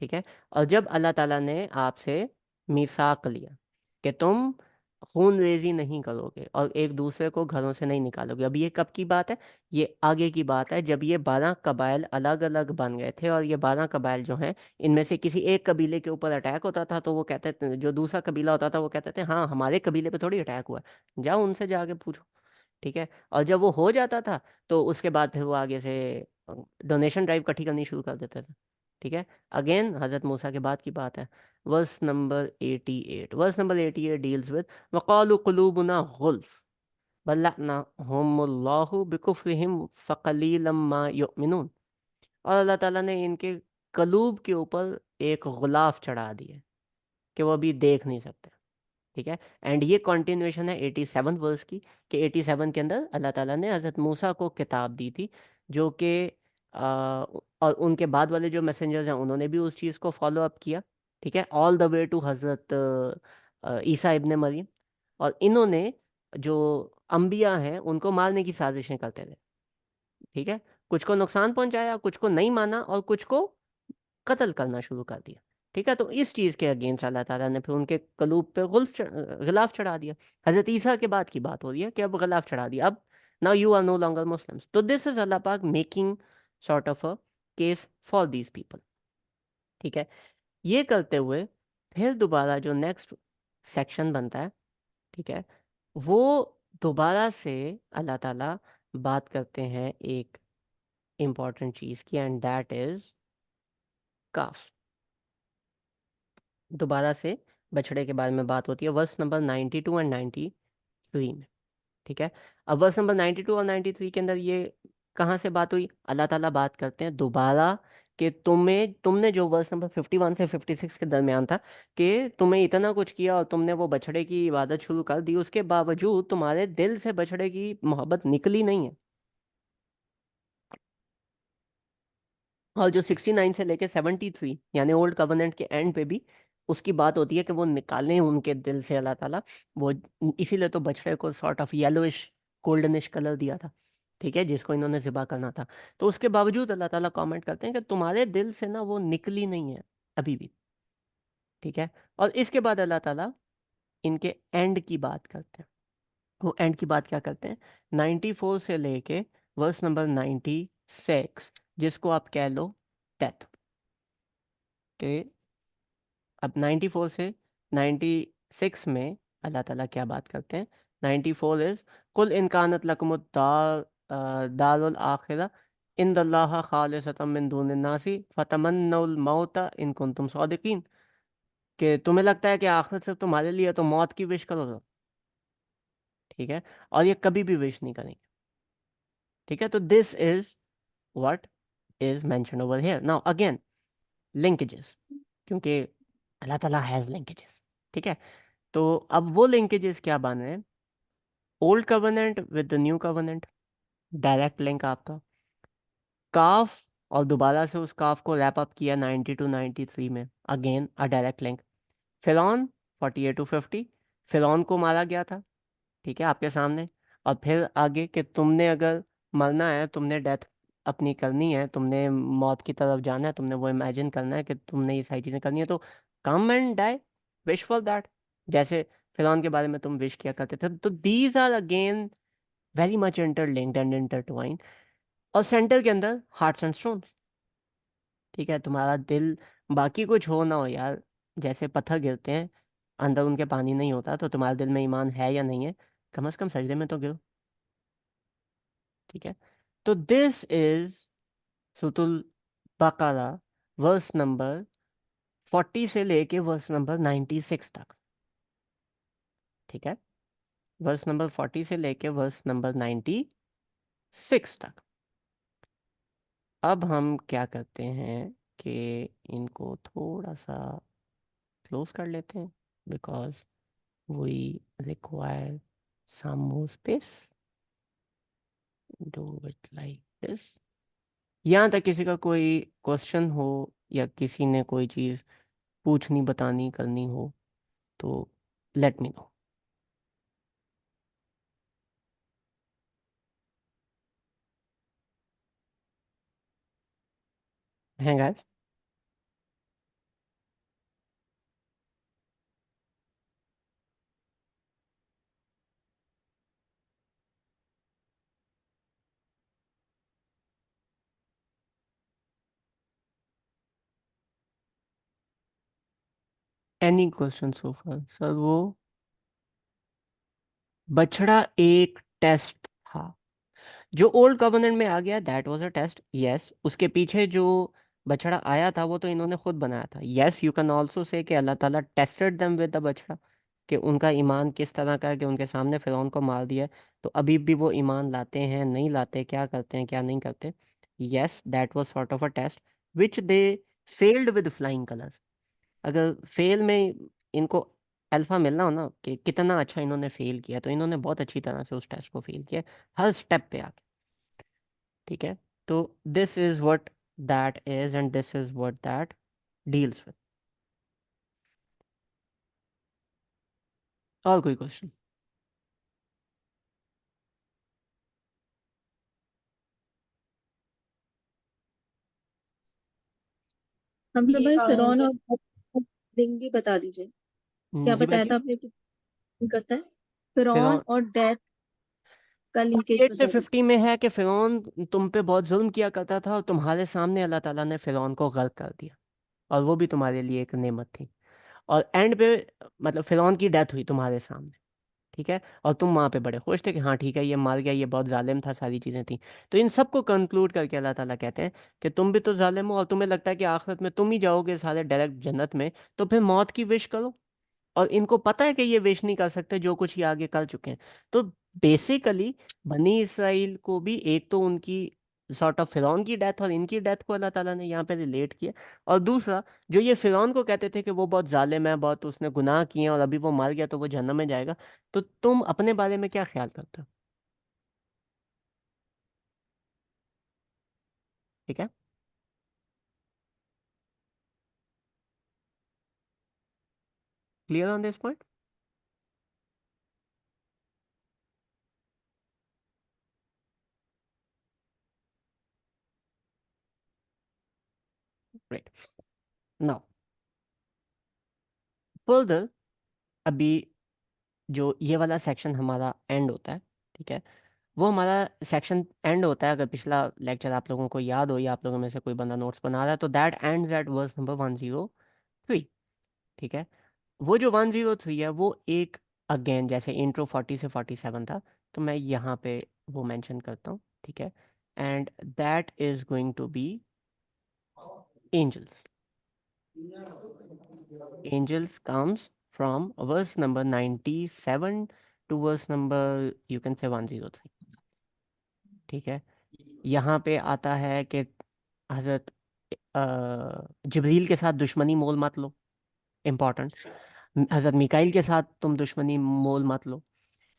ठीक है, और जब अल्लाह ताला ने आपसे मीसाक लिया कि तुम खून रेजी नहीं करोगे और एक दूसरे को घरों से नहीं निकालोगे। अब ये कब की बात है, ये आगे की बात है, जब ये 12 कबाइल अलग अलग बन गए थे और ये 12 कबाइल जो हैं इनमें से किसी एक कबीले के ऊपर अटैक होता था तो वो कहते थे, जो दूसरा कबीला होता था वो कहते थे हाँ हमारे कबीले पे थोड़ी अटैक हुआ है, जाओ उनसे जाके पूछो। ठीक है, और जब वो हो जाता था तो उसके बाद फिर वो आगे से डोनेशन ड्राइव इकट्ठी करनी शुरू कर देते थे। ठीक है, अगेन हज़रत मूसा के बाद की बात है। Verse number 88, verse number 88 deals with वक़ालू क़ुलूबुना गुल्फ बल्लअनहुमुल्लाहु बिकुफ्रिहिम फ़क़लीलन मा युमिनून। और अल्लाह ताला ने इनके कलूब के ऊपर एक गुलाफ चढ़ा दिया कि वो अभी देख नहीं सकते। ठीक है, एंड ये कॉन्टिन्यूएशन है 87 वर्स की, कि 87 के अंदर अल्लाह ताला ने हज़रत मूसा को किताब दी थी, जो कि और उनके बाद वाले जो मैसेंजर्स हैं उन्होंने भी उस चीज़ को फॉलो अप किया। ठीक है, ऑल द वे टू हज़रत ईसा इब्ने मरियम। और इन्होंने जो अंबिया हैं उनको मारने की साजिशें करते थे। ठीक है, कुछ को नुकसान पहुंचाया, कुछ को नहीं माना, और कुछ को कत्ल करना शुरू कर दिया। ठीक है, तो इस चीज़ के अगेंस्ट अल्लाह ताला ने फिर उनके कलूब पे गिलाफ चढ़ा दिया। हज़रत ईसा के बाद की बात हो रही है कि अब गिलाफ चढ़ा दिया, अब now you are no longer Muslims. तो दिस इज अल्लाह पाक making sort of a case for these people. ठीक है, ये करते हुए फिर दोबारा जो नेक्स्ट सेक्शन बनता है, ठीक है, वो दोबारा से अल्लाह ताला बात करते हैं एक इम्पॉर्टेंट चीज़ की, एंड दैट इज काफ। दोबारा से बछड़े के बारे में बात होती है वर्स नंबर 92 एंड 93 में। ठीक है, अब वर्स नंबर 92 और 93 के अंदर ये कहाँ से बात हुई? अल्लाह ताला बात करते हैं दोबारा कि तुमने जो वर्स नंबर 51 से 56 के दरमियान था कि तुम्हें इतना कुछ किया और तुमने वो बछड़े की इबादत शुरू कर दी, उसके बावजूद तुम्हारे दिल से बछड़े की मोहब्बत निकली नहीं है। और जो 69 से लेके 73 यानी ओल्ड कवनेंट के एंड पे भी उसकी बात होती है कि वो निकालें उनके दिल से अल्लाह ताला वो, इसीलिए तो बछड़े को sort of yellowish goldenish colour दिया था। ठीक है, जिसको इन्होंने ज़िबा करना था। तो उसके बावजूद अल्लाह ताला कमेंट करते हैं कि तुम्हारे दिल से ना वो निकली नहीं है अभी भी। ठीक है, और इसके बाद अल्लाह ताला इनके एंड की बात करते हैं। वो एंड की बात क्या करते हैं? 94 से लेके वर्स नंबर 96, जिसको आप कह लो डेथ के। अब 94 से 96 में अल्लाह ताला क्या बात करते हैं? 94 इज कुल इनकानत लकुमुद्दार दारुल आखिरा इंदल्लाह खालिसतम मिन दूनिन नासी फतमन्नुल मौता इन कुंतुम सादिकीन। कि तुम्हें लगता है कि आखिरत सिर्फ तुम्हारे लिए है, तो मौत की विश करो तो। ठीक है, और ये कभी भी विश नहीं करेंगे। ठीक है, तो this is what is mention over here. Now again linkages, क्योंकि अल्लाह ताला हैज लिंकेजेस। ठीक है, तो अब वो लिंकेजेस क्या बन रहे हैं? Old covenant with the new covenant, direct link आपका काफ, और दोबारा से उस काफ को रैप अप किया 90 टू 93 में, अगेन अ डायरेक्ट लिंक। फिरौन 48 टू 50, फिरौन को मारा गया था। ठीक है, आपके सामने। और फिर आगे कि तुमने अगर मरना है, तुमने डेथ अपनी करनी है, तुमने मौत की तरफ जाना है, तुमने वो इमेजिन करना है कि तुमने ये सारी चीज़ें करनी है, तो come and die, wish for that. जैसे फिरौन के बारे में तुम विश किया करते थे। तो these are again very much interlinked and intertwined. और सेंटर के अंदर हार्ट्स एंड स्टोन्स। ठीक है, तुम्हारा दिल, बाकी कुछ हो ना हो यार, जैसे पत्थर गिरते हैं अंदर उनके पानी नहीं होता, तो तुम्हारे दिल में ईमान है या नहीं है, कम से कम सजदे में तो गिरो। ठीक है, तो दिस इज सुतुल बकरा वर्स नंबर 40 से लेके वर्स नंबर 96 तक। ठीक है, वर्स नंबर 40 से लेके वर्स नंबर 96 तक। अब हम क्या करते हैं कि इनको थोड़ा सा क्लोज कर लेते हैं, because we require some more space. Do it like this. यहाँ तक किसी का कोई क्वेश्चन हो या किसी ने कोई चीज़ पूछनी, बतानी, करनी हो, तो लेट मी नो। हैं गाइस? एनी क्वेश्चन सो फार? सर वो बछड़ा एक टेस्ट था जो ओल्ड कवर्नेंट में आ गया, that was a test. Yes, उसके पीछे जो बछड़ा आया था वो तो इन्होंने खुद बनाया था। Yes, you can also say कि अल्लाह ताला टेस्टेड देम विद द बछड़ा, कि उनका ईमान किस तरह का है, कि उनके सामने फिरौन को मार दिया है, तो अभी भी वो ईमान लाते हैं, नहीं लाते, क्या करते हैं, क्या नहीं करते। Yes, that was sort of a test which they failed with flying colours. अगर फेल में इनको अल्फा मिलना हो ना कि कितना अच्छा इन्होंने फेल किया, तो इन्होंने बहुत अच्छी तरह से उस टेस्ट को फेल किया, हर स्टेप पे आके। ठीक है, तो this is what that is and this is what that deals with. और कोई क्वेश्चन? हमजा ये भाई फिरौन मुझे और लिंक भी बता दीजिए, क्या जी बताया बाजी। था आपने कि करता है फिरौन फिरौन और डेथ का लिंकेज 48 से बता दीजिए। 50 में है कि फिरौन तुम पे बहुत जुल्म किया करता था और तुम्हारे सामने अल्लाह ताला ने फिरौन को गर्क कर दिया, और वो भी तुम्हारे लिए एक नेमत थी। और एंड पे मतलब फिरौन की डेथ हुई तुम्हारे सामने, ठीक है, और तुम वहाँ पे बड़े खुश थे कि हाँ ठीक है ये मर गया, ये बहुत जालिम था, सारी चीज़ें थी। तो इन सब को कंक्लूड करके अल्लाह ताला कहते हैं कि तुम भी तो जालिम हो और तुम्हें लगता है कि आखिरत में तुम ही जाओगे सारे डायरेक्ट जन्नत में, तो फिर मौत की विश करो। और इनको पता है कि ये विश नहीं कर सकते जो कुछ ये आगे कर चुके हैं। तो बेसिकली बनी इसराइल को भी एक तो उनकी सॉर्ट ऑफ फिरौन की डेथ और इनकी डेथ को अल्लाह ताला ने यहाँ पे रिलेट किया। और दूसरा, जो ये फिरौन को कहते थे कि वो बहुत जालिम है, बहुत उसने गुनाह किए हैं और अभी वो मर गया तो वो जहन्नम में जाएगा, तो तुम अपने बारे में क्या ख्याल करते हो? ठीक है, clear on this point? Great. Now further, अभी जो ये वाला सेक्शन हमारा एंड होता है, ठीक है, वो हमारा सेक्शन एंड होता है, अगर पिछला लेक्चर आप लोगों को याद हो या आप लोगों में से कोई बंदा नोट्स बना रहा है, तो that end at verse number 103। ठीक है, वो जो 103 है वो एक, अगेन जैसे इंट्रो 40 से 47 था, तो मैं यहाँ पे वो मेंशन करता हूँ, ठीक है, and that is going to be angels. Angels comes from verse number 97 to verse number you can say 103। ठीक है, यहाँ पे आता है कि हजरत जिब्रील के साथ दुश्मनी मोल मत लो, इम्पॉर्टेंट। हजरत मिकाइल के साथ तुम दुश्मनी मोल मत लो।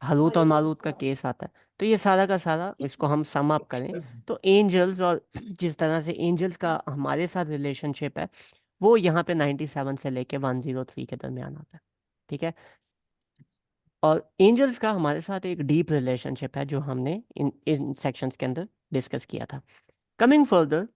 हारूत और मारूत का केस आता है। तो ये सारा का सारा, इसको हम सम अप करें तो एंजल्स, और जिस तरह से एंजल्स का हमारे साथ रिलेशनशिप है, वो यहाँ पे 97 से लेके 103 के दरमियान आता है। ठीक है, और एंजल्स का हमारे साथ एक डीप रिलेशनशिप है जो हमने इन सेक्शंस के अंदर डिस्कस किया था। कमिंग फर्दर,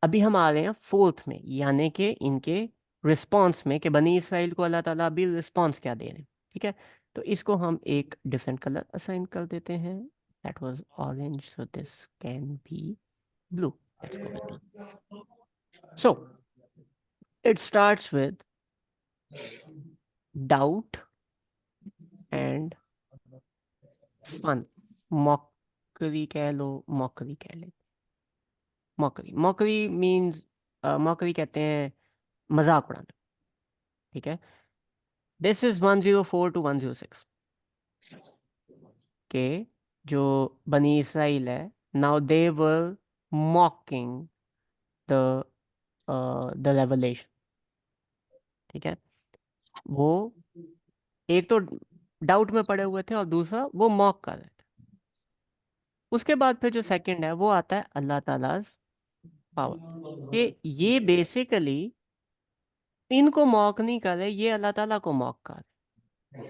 अभी हम आ रहे हैं फोर्थ में, यानी कि इनके रिस्पॉन्स में, कि बनी इसराइल को अल्लाह ताला अभी रिस्पॉन्स क्या दे रहे हैं। ठीक है, तो इसको हम एक डिफरेंट कलर असाइन कर देते हैं। That was orange, so this can be blue. Let's go with blue. So it starts with doubt and fun. Mockery कह लो, मॉकरी कह ले, मॉकरी, मॉकरी मीन्स, मॉकरी कहते हैं मजाक उड़ाना। ठीक है, दिस इज 104 टू 106 के जो बनी इसराइल है, now they were मॉकिंग the the revelation. ठीक है, वो एक तो डाउट में पड़े हुए थे और दूसरा वो मॉक कर रहे थे। उसके बाद फिर जो सेकंड है वो आता है अल्लाह ताला पावर, कि ये बेसिकली इनको मॉक नहीं कर रहे, ये अल्लाह ताला को मॉक कर रहे।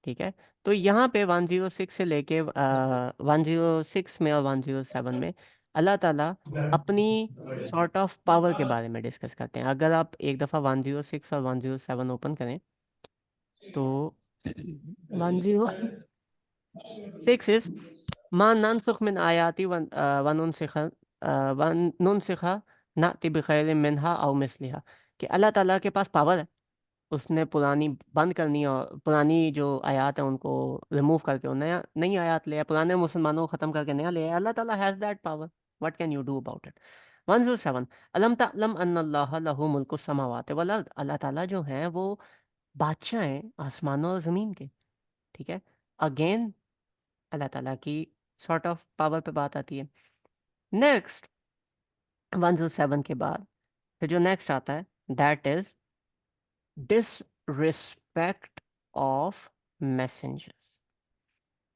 ठीक है, तो यहाँ पे 106 से लेके 106 में और 107 में अल्लाह ताला अपनी सॉर्ट ऑफ पावर के बारे में डिस्कस करते हैं। अगर आप एक दफ़ा 106 और 107 ओपन करें तो 106 इज मा ननसुख मिन आयाती वनुनसिखा नाति बिखैर मिनहा औ मिस्लिहा, कि अल्लाह ताला के पास पावर है, उसने पुरानी बंद करनी और पुरानी जो आयात है उनको रिमूव करके और नया नई आयात ले आया, पुराने मुसलमानों को ख़त्म करके नया ले आया। अल्लाह ताला has that power, what can you do about it? 107, अलम तअलम अन्नल्लाह लहू मुल्कुस समावाति वल अर्द, अल्लाह ताला जो हैं वो बादशाह हैं आसमानों और ज़मीन के। ठीक है, अगेन अल्लाह ताला की सॉर्ट ऑफ पावर पे बात आती है। नेक्स्ट 107 के बाद फिर जो नेक्स्ट आता है that is disrespect of messengers,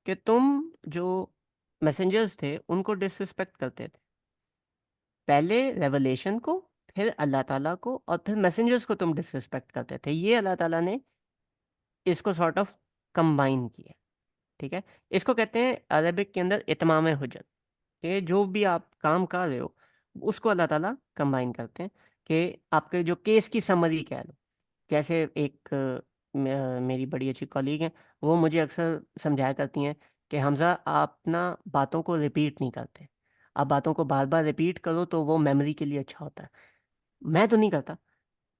कि तुम जो मैसेंजर्स थे उनको डिसरिस्पेक्ट करते थे। पहले रेवलेशन को, फिर अल्लाह ताला को, और फिर मैसेंजर्स को तुम डिसरिस्पेक्ट करते थे। ये अल्लाह ताला ने इसको सॉर्ट ऑफ कंबाइन किया। ठीक है, इसको कहते हैं अरबिक के अंदर इतमाम हुज्जत, कि जो भी आप काम कर रहे हो उसको अल्लाह ताला कंबाइन करते हैं, कि आपके जो केस की समरी कह लो, जैसे एक मेरी बड़ी अच्छी कॉलीग हैं, वो मुझे अक्सर समझाया करती हैं कि हमज़ा आप ना बातों को रिपीट नहीं करते, आप बातों को बार बार रिपीट करो तो वो मेमोरी के लिए अच्छा होता है। मैं तो नहीं करता,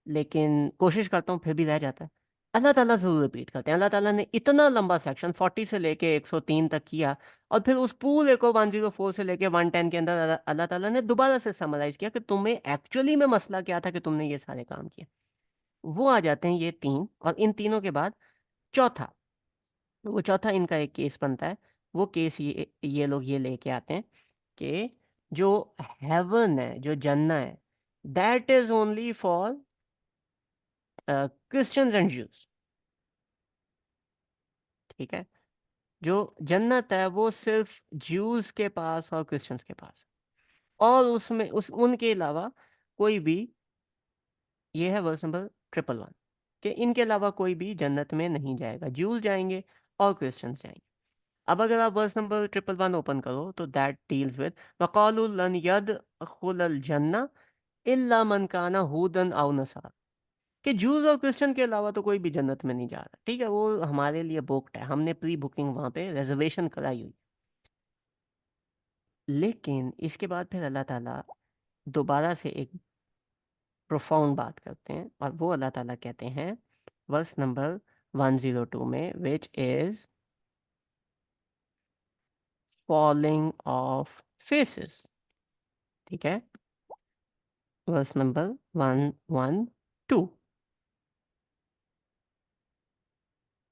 लेकिन कोशिश करता हूँ, फिर भी रह जाता है। अल्लाह ताला ज़रूर रिपीट करते हैं। अल्लाह ताला ने इतना लंबा सेक्शन 40 से लेके 103 तक किया, और फिर उस पूरे को 104 से लेके 110 के अंदर अल्लाह ताला ने दोबारा से समराइज़ किया कि तुम्हें एक्चुअली में मसला क्या था कि तुमने ये सारे काम किए। वो आ जाते हैं ये 3, और इन तीनों के बाद चौथा, वो चौथा इनका एक केस बनता है। वो केस ये लोग ये लेके आते हैं कि जो हेवन है, जो जन्ना है, that is only for Christians and Jews. ठीक है? जो जन्नत है वो सिर्फ ज्यूज़ के पास और क्रिश्चियंस के पास, और उसमें उनके अलावा कोई भी, ये है वर्स नंबर 111, कि इनके अलावा कोई भी जन्नत में नहीं जाएगा। ज्यूज़ जाएंगे और क्रिश्चियंस जाएंगे। अब अगर आप वर्स नंबर 111 ओपन करो तो दैट डील्स विद वक़ालू लन यदखुलल जन्नह इल्ला मन काना हुदन औ नसारा, कि जूस और क्रिश्चियन के अलावा तो कोई भी जन्नत में नहीं जा रहा। ठीक है, वो हमारे लिए बुक्ड है, हमने प्री बुकिंग वहां पे रिजर्वेशन कराई हुई। लेकिन इसके बाद फिर अल्लाह ताला दोबारा से एक प्रोफाउंड बात करते हैं, और वो अल्लाह ताला कहते हैं वर्स नंबर 102 में, which is falling of faces. ठीक है, verse number 112,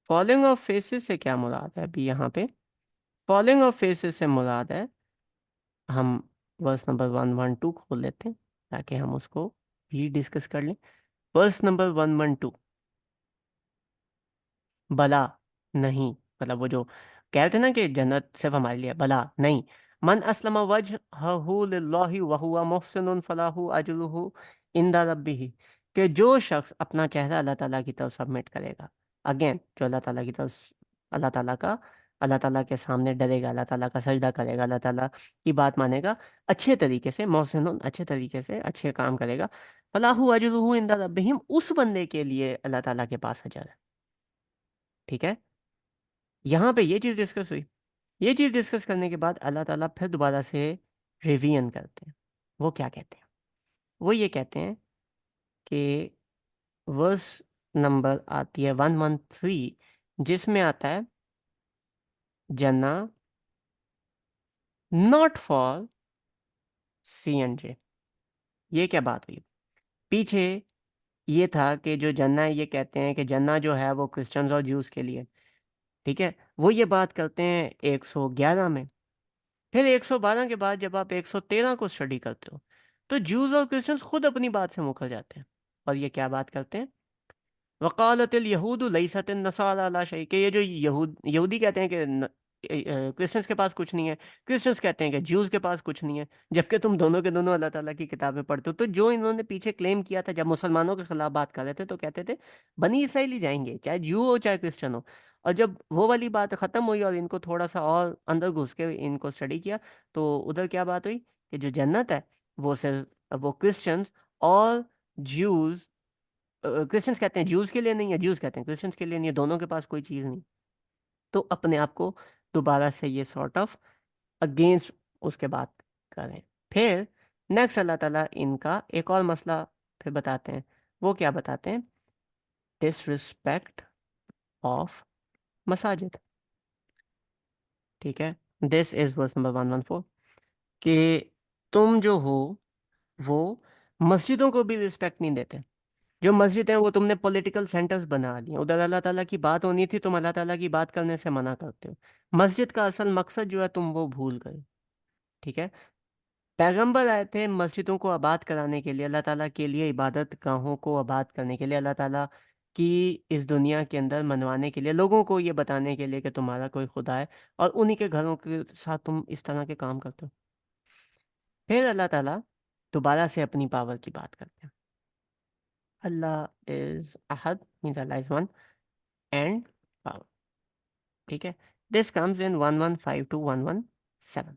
falling of faces से क्या मुराद है? अभी यहाँ पे फॉलिंग ऑफ फेसेस से मुराद है, हम वर्स नंबर 112 खोल लेते हैं ताकि हम उसको भी डिस्कस कर लें। वर्स नंबर 112, बला नहीं, मतलब वो जो कहते हैं ना कि जन्नत सिर्फ हमारे लिए, बला नहीं। मन अस्लमा वजहहू लिल्लाहि व हुवा मुहसिनुन फलाहु अजरुहु इंदा रब्बिही, कि जो शख्स अपना चेहरा अल्लाह ताला की तरफ सबमिट करेगा, अगेन जो अल्लाह ताला की तरफ, अल्लाह ताला का, अल्लाह ताला के सामने डरेगा, अल्लाह ताला का सजदा करेगा, अल्लाह ताला की बात मानेगा, अच्छे तरीके से, मोहसिनुन अच्छे तरीके से अच्छे काम करेगा, फलाहु अजरुहु इंदा रब्बिहिम, उस बंदे के लिए अल्लाह ताला के पास अजर है। ठीक है, यहाँ पे ये चीज़ डिस्कस हुई। ये चीज़ डिस्कस करने के बाद अल्लाह ताला फिर दोबारा से रिवीजन करते हैं। वो क्या कहते हैं? वो ये कहते हैं कि वर्स नंबर आती है 113, जिसमें आता है जन्ना नॉट फॉर सी एंड जे। ये क्या बात हुई? पीछे ये था कि जो जन्ना है, ये कहते हैं कि जन्ना जो है वो क्रिश्चियंस और ज्यूज़ के लिए। ठीक है, वो ये बात करते हैं 111 में। फिर 112 के बाद जब आप 113 को स्टडी करते हो तो ज्यूज और क्रिश्चियंस खुद अपनी बात से मुकर जाते हैं, और ये क्या बात करते हैं? वकालतिल यहूद लईसत नसारा अला शै, कि ये जो यहूदी कहते हैं कि क्रिश्चियंस के पास कुछ नहीं है, क्रिश्चियंस कहते हैं कि ज्यूज के पास कुछ नहीं है, जबकि तुम दोनों के दोनों अल्लाह ताला की किताबें पढ़ते हो। तो जो इन्होंने पीछे क्लेम किया था जब मुसलमानों के खिलाफ बात कर रहे थे, तो कहते थे बनी इसराइल ही जाएंगे, चाहे ज्यू हो चाहे क्रिश्चियन हो। और जब वो वाली बात खत्म हुई और इनको थोड़ा सा और अंदर घुस के इनको स्टडी किया, तो उधर क्या बात हुई कि जो जन्नत है वो सिर्फ वो क्रिश्चियंस और ज्यूज, क्रिश्चियंस कहते हैं ज्यूज के लिए नहीं है, ज्यूज कहते हैं क्रिश्चियंस के लिए नहीं है, दोनों के पास कोई चीज़ नहीं। तो अपने आप को दोबारा से ये सॉर्ट ऑफ अगेंस्ट उसके बात करें। फिर नेक्स्ट अल्लाह ताला इनका एक और मसला फिर बताते हैं। वो क्या बताते हैं? डिसरिस्पेक्ट ऑफ मसाजिद। ठीक है, दिस इज वर्स नंबर 114, कि तुम जो हो वो मस्जिदों को भी रिस्पेक्ट नहीं देते। जो मस्जिद है वो तुमने पॉलिटिकल सेंटर्स बना लिए, उधर अल्लाह ताला की बात होनी थी, तुम अल्लाह ताला की बात करने से मना करते हो। मस्जिद का असल मकसद जो है तुम वो भूल गए। ठीक है, पैगंबर आए थे मस्जिदों को आबाद कराने के लिए, अल्लाह ताला के लिए इबादत गाहों को आबाद करने के लिए, अल्लाह ताला की इस दुनिया के अंदर मनवाने के लिए, लोगों को ये बताने के लिए कि तुम्हारा कोई खुदा है, और उन्हीं के घरों के साथ तुम इस तरह के काम करते हो। फिर अल्लाह ताला दोबारा से अपनी पावर की बात करते हैं। अल्लाह इज अहद, मीन्स अल्लाह इज वन, एंड पावर। ठीक है, दिस कम्स इन 115 टू 117।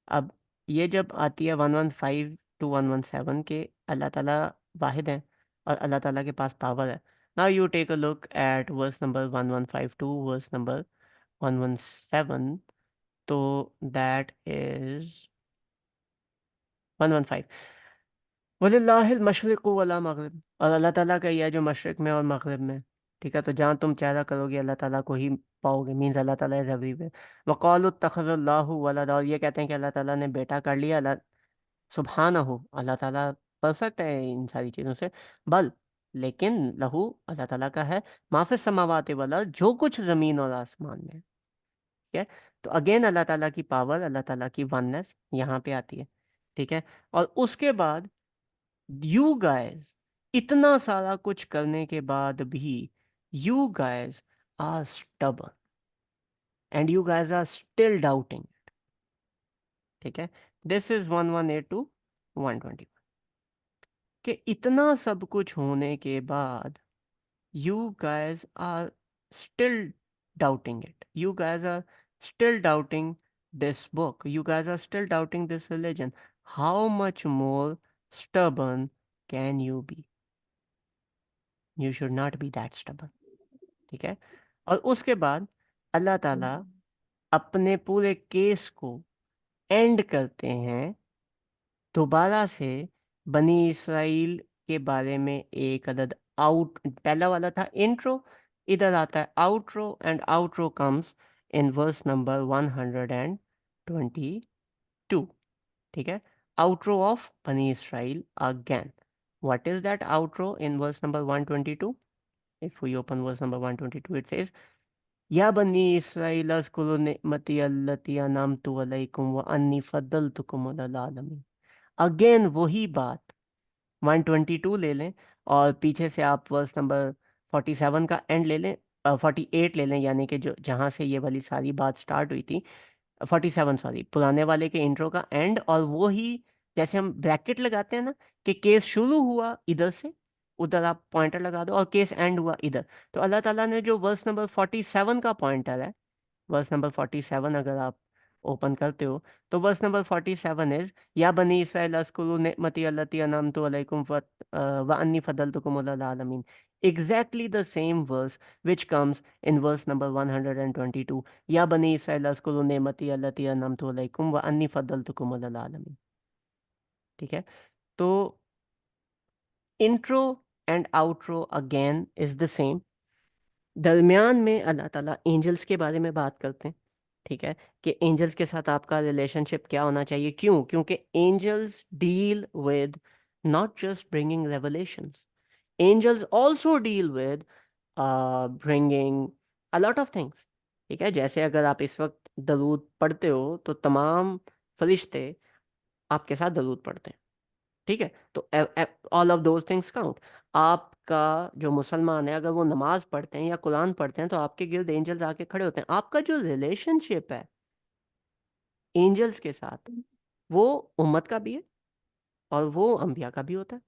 अब ये जब आती है 115 टू 117 के अल्लाह ताला वाहिद है और अल्लाह ताला के पास पावर है। Now you take a look at verse number 1152, verse number 117, तो दैट इज 115। वलिल्लाहिल मशरिक़ु वला मगरिब, और अल्लाह ताला का ही है जो मशरिक़ में और मगरिब में। ठीक है, तो जहाँ तुम चेहरा करोगे अल्लाह ताला को ही पाओगे, मीन्स अल्लाह ताला इज़ एवरीवेयर। वक़ालू इत्तख़ज़ल्लाहु वलदा, और ये कहते हैं कि अल्लाह ताला ने बेटा कर लिया। अल्लाह सुब्हानहू, अल्लाह ताला परफेक्ट है इन सारी चीज़ों से। बल, लेकिन लहू, अल्लाह ताला का है माफ़िस समावाति वल अर्ज़, जो कुछ ज़मीन और आसमान में है। ठीक है, तो अगेन अल्लाह ताला की पावर, अल्लाह ताला की वननेस यहाँ पे आती है। ठीक है, और उसके बाद यू गाइस, इतना सारा कुछ करने के बाद भी you guys are stubborn and you guys are still doubting. ठीक है, दिस इज 1182 टू 120 कि इतना सब कुछ होने के बाद you guys are still doubting it. You guys are still doubting this book. You guys are still doubting this religion. How much more stubborn can you be? You should not be that stubborn. ठीक है, और उसके बाद अल्लाह ताला अपने पूरे case को and करते हैं दोबारा से बनी इसराइल के बारे में एक अदद आउट। पहला वाला था इंट्रो, इधर आता है outro, and outro comes in verse number 122। ठीक है, आउट्रो ऑफ बनी इसराइल again. What is that outro in verse number 122? If we open verse number 122, it says या बनी इसराइल अज़्कुरू निअमती अल्लती अनअमतु अलैकुम व अन्नी फद्दलतुकुम अलल आलमीन। अगेन वही बात, 122 ले लें और पीछे से आप वर्स नंबर 47 का एंड ले लें, 48 ले लें, यानी कि जो जहाँ से ये वाली सारी बात स्टार्ट हुई थी, 47 सॉरी, पुराने वाले के इंट्रो का एंड। और वो ही जैसे हम ब्रैकेट लगाते हैं ना कि केस शुरू हुआ इधर से, उधर आप पॉइंटर लगा दो, और केस एंड हुआ इधर। तो अल्लाह ताला ने जो वर्स नंबर 47 का पॉइंटर है, वर्स नंबर 47 अगर आप ओपन करते हो, तो वर्स नंबर 47 इज या बनी इसराइल अज़्कुरू निअमती अल्लती अनअमतु अलैकुम व अन्नी फद्दलतुकुम अलल आलमीन। Exactly the same verse which comes in verse number 122, या बनी इसराइल अज़्कुरू निअमती अल्लती अनअमतु अलैकुम व अन्नी फद्दलतुकुम अलल आलमीन। ठीक है, तो intro and outro again is the same. दरमियान में अल्लाह ताला एंजल्स के बारे में बात करते हैं। ठीक है, कि एंजल्स के साथ आपका रिलेशनशिप क्या होना चाहिए। क्यों? क्योंकि angels deal with not just bringing revelations, angels also deal with bringing a lot of things. ठीक है, जैसे अगर आप इस वक्त दरूद पढ़ते हो तो तमाम फरिश्ते आपके साथ दरूद पढ़ते हैं। ठीक है, तो all of those things count. आपका जो मुसलमान है अगर वो नमाज पढ़ते हैं या कुरान पढ़ते हैं तो आपके गिर्द एंजल्स आके खड़े होते हैं। आपका जो रिलेशनशिप है एंजल्स के साथ वो उम्मत का भी है और वो अंबिया का भी होता है।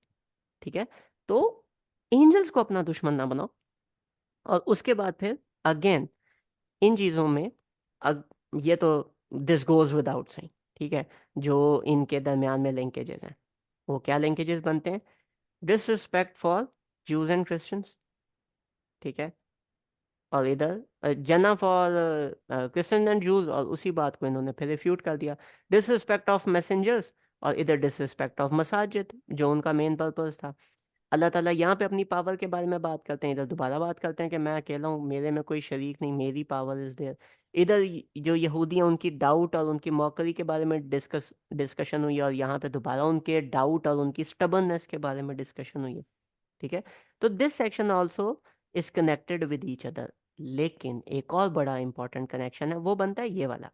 ठीक है, तो एंजल्स को अपना दुश्मन ना बनाओ। और उसके बाद फिर अगेन इन चीज़ों में अग, ये तो दिस गोज विदाउट सेइंग। ठीक है, जो इनके दरमियान में लिंकेजेस हैं वो क्या लिंकेजेस बनते हैं? Disrespect for Jews and Christians. ठीक है, और इधर जना फॉर क्रिश्चियन एंड ज्यूज, और उसी बात को इन्होंने फिर रिफ्यूट कर दिया। डिसरिस्पेक्ट ऑफ मैसेंजर्स, और इधर डिसरिस्पेक्ट ऑफ मसाजिद जो उनका मेन पर्पस था। अल्लाह ताला यहाँ पे अपनी पावर के बारे में बात करते हैं, इधर दोबारा बात करते हैं कि मैं अकेला हूँ, मेरे में कोई शरीक नहीं, मेरी पावर इज देयर। इधर जो यहूदी हैं उनकी डाउट और उनकी मौकरी के बारे में डिस्कशन हुई, और यहाँ पे दोबारा उनके डाउट और उनकी स्टबर्ननेस के बारे में डिस्कशन हुई है। ठीक है, तो this section also is connected with each other. लेकिन एक और बड़ा इंपॉर्टेंट कनेक्शन है, वो बनता है ये वाला,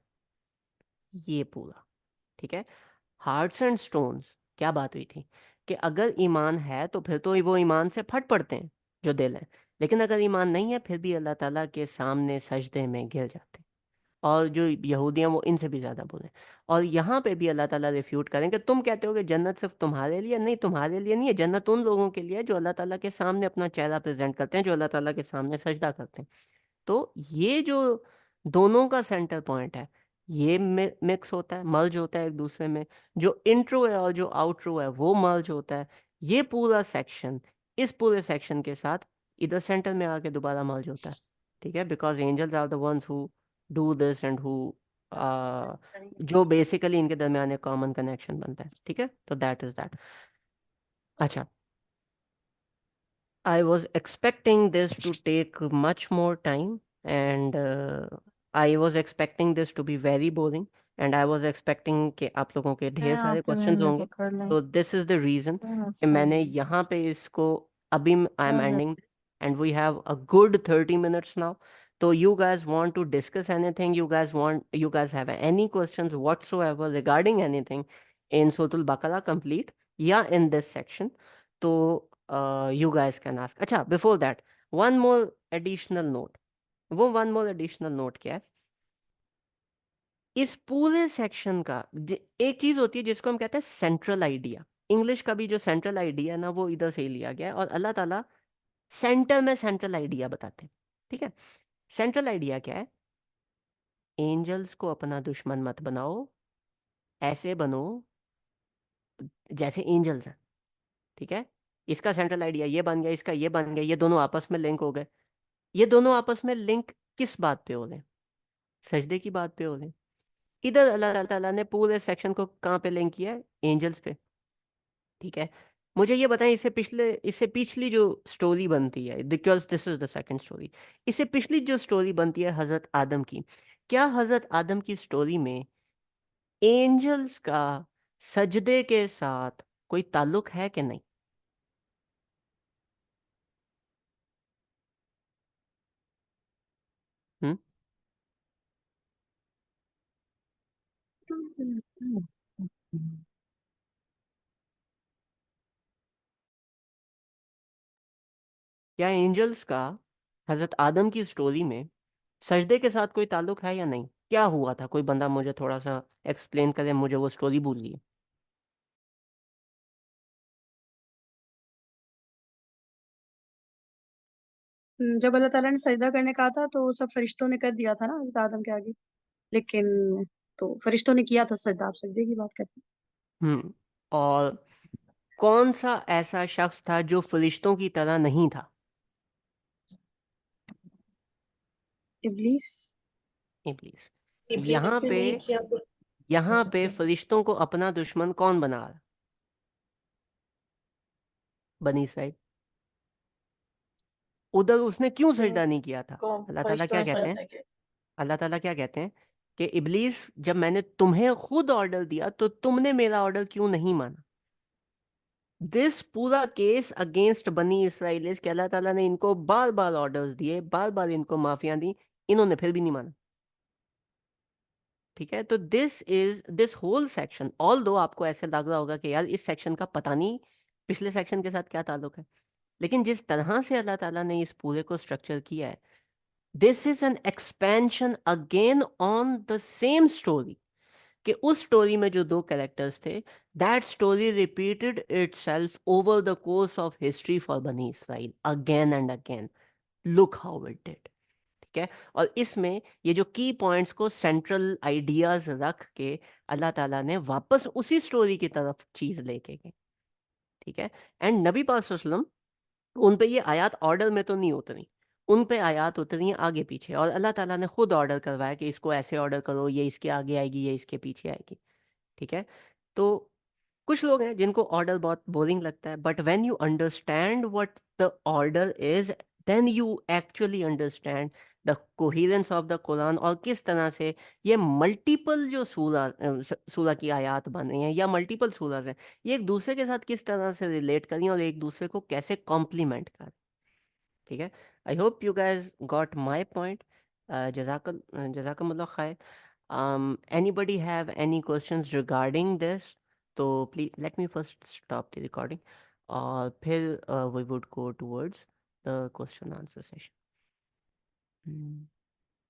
ये पूरा। ठीक है, हार्ट्स एंड स्टोन्स, क्या बात हुई थी कि अगर ईमान है तो फिर तो वो ईमान से फट पड़ते हैं जो दिल है, लेकिन अगर ईमान नहीं है फिर भी अल्लाह ताला के सामने सजदे में गिर जाते हैं। और जो यहूदी हैं वो इनसे भी ज़्यादा बुरे हैं। और यहाँ पे भी अल्लाह ताला रिफ्यूट करेंगे, तुम कहते हो कि जन्नत सिर्फ तुम्हारे लिए, नहीं, तुम्हारे लिए नहीं है, जन्नत उन लोगों के लिए है जो अल्लाह ताला के सामने अपना चेहरा प्रेजेंट करते हैं, जो अल्लाह ताला के सामने सजदा करते हैं। तो ये जो दोनों का सेंटर पॉइंट है ये मिक्स होता है, मर्ज होता है एक दूसरे में। जो इंट्रो है और जो आउट्रो है वो मर्ज होता है। ये पूरा सेक्शन, इस पूरे सेक्शन के साथ इधर सेंटर में आके दोबारा मर्ज होता है, ठीक है, because angels are the ones who do this and who जो बेसिकली इनके दरमियान एक कॉमन कनेक्शन बनता है, ठीक है, तो दैट इज दैट। अच्छा, I was expecting this to take much more time, and I was expecting this to be very boring, and I was expecting कि आप लोगों के ढेर सारे क्वेश्चंस होंगे, तो this is the reason कि मैंने यहाँ पे इसको अभी I am ending, and we have a good 30 minutes now. So you guys want to discuss anything? You guys have any questions whatsoever regarding anything in Suratul Baqarah complete, yeah, in this section? तो you guys can ask. अच्छा, before that, one more additional note. वो one more additional note क्या है? इस पूरे section का एक चीज होती है जिसको हम कहते हैं सेंट्रल आइडिया। इंग्लिश का भी जो सेंट्रल आइडिया है ना, वो इधर से ही लिया गया है, और अल्लाह ताला सेंटर में सेंट्रल आइडिया बताते हैं, ठीक है। सेंट्रल आइडिया क्या है? एंजल्स को अपना दुश्मन मत बनाओ, ऐसे बनो जैसे एंजल्स हैं, ठीक है। इसका सेंट्रल आइडिया ये बन गया, इसका ये बन गया, ये दोनों आपस में लिंक हो गए। ये दोनों आपस में लिंक किस बात पे हो रहे हैं? सजदे की बात पे हो रहे हैं। इधर अल्लाह ताला ने पूरे सेक्शन को कहाँ पे लिंक किया है? एंजल्स पे, ठीक है। मुझे ये बताएं, इससे पिछली जो स्टोरी बनती है, because this is the second story, इससे पिछली जो स्टोरी बनती है हजरत आदम की, क्या हजरत आदम की स्टोरी में एंजल्स का सजदे के साथ कोई ताल्लुक है कि नहीं? हम्म क्या एंजल्स का हजरत आदम की स्टोरी में सजदे के साथ कोई ताल्लुक है या नहीं? क्या हुआ था? कोई बंदा मुझे थोड़ा सा एक्सप्लेन करे, मुझे वो स्टोरी भूल गई है। जब अल्लाह ताला ने सजदा करने कहा था तो सब फरिश्तों ने कर दिया था ना हज़रत आदम के आगे, लेकिन तो फरिश्तों ने किया था सजदा, आप सजदे की बात करते और कौन सा ऐसा शख्स था जो फरिश्तों की तरह नहीं था? हैं। इब्लीस। इब्लीस। यहाँ पे यहाँ पे फरिश्तों को अपना दुश्मन कौन बना रहा? बनी इसराइल। उधर उसने क्यों सजदा नहीं किया था? अल्लाह ताला क्या कहते हैं? अल्लाह ताला क्या कहते हैं कि इब्लीस, जब मैंने तुम्हें खुद ऑर्डर दिया तो तुमने मेरा ऑर्डर क्यों नहीं माना? दिस पूरा केस अगेंस्ट बनी इसराइलिस के अल्लाह ताला ने इनको बार बार ऑर्डर्स दिए, बार बार इनको माफियां दी, इन्होंने फिर भी नहीं माना, ठीक है। तो दिस होल सेक्शन, ऑल दो आपको ऐसे लग रहा होगा कि यार इस सेक्शन का पता नहीं पिछले सेक्शन के साथ क्या ताल्लुक है, लेकिन जिस तरह से अल्लाह ताला ने इस पूरे को स्ट्रक्चर किया है, this is an expansion again on the same story, कि उस स्टोरी में जो दो कैरेक्टर्स थे, that story repeated itself over the course of history for बनी इसराइल again and again. Look how it did, ठीक है। और इसमें ये जो की पॉइंट्स को सेंट्रल आइडियाज रख के अल्लाह ताला ने वापस उसी स्टोरी की तरफ चीज लेके गए, ठीक है। एंड नबी पाक सल्लल्लाहु अलैहि वसल्लम, उन पे ये आयत ऑर्डर में तो नहीं उतरी, उन पे आयत उतरी हैं आगे पीछे, और अल्लाह ताला ने खुद ऑर्डर करवाया कि इसको ऐसे ऑर्डर करो, ये इसके आगे आएगी, ये इसके पीछे आएगी, ठीक है। तो कुछ लोग हैं जिनको ऑर्डर बहुत बोरिंग लगता है, but when you understand what the order is, then you actually understand the coherence of the Quran, और किस तरह से ये मल्टीपल जो सूरा की आयत बन रही हैं या मल्टीपल सूरज हैं, ये एक दूसरे के साथ किस तरह से रिलेट करी हैं और एक दूसरे को कैसे कॉम्प्लीमेंट कर, ठीक है। I hope you guys got my point. जजाकमुल्लाह खैर। Anybody have any questions regarding this? तो please let me first stop the recording, और फिर we would go towards the question answer session.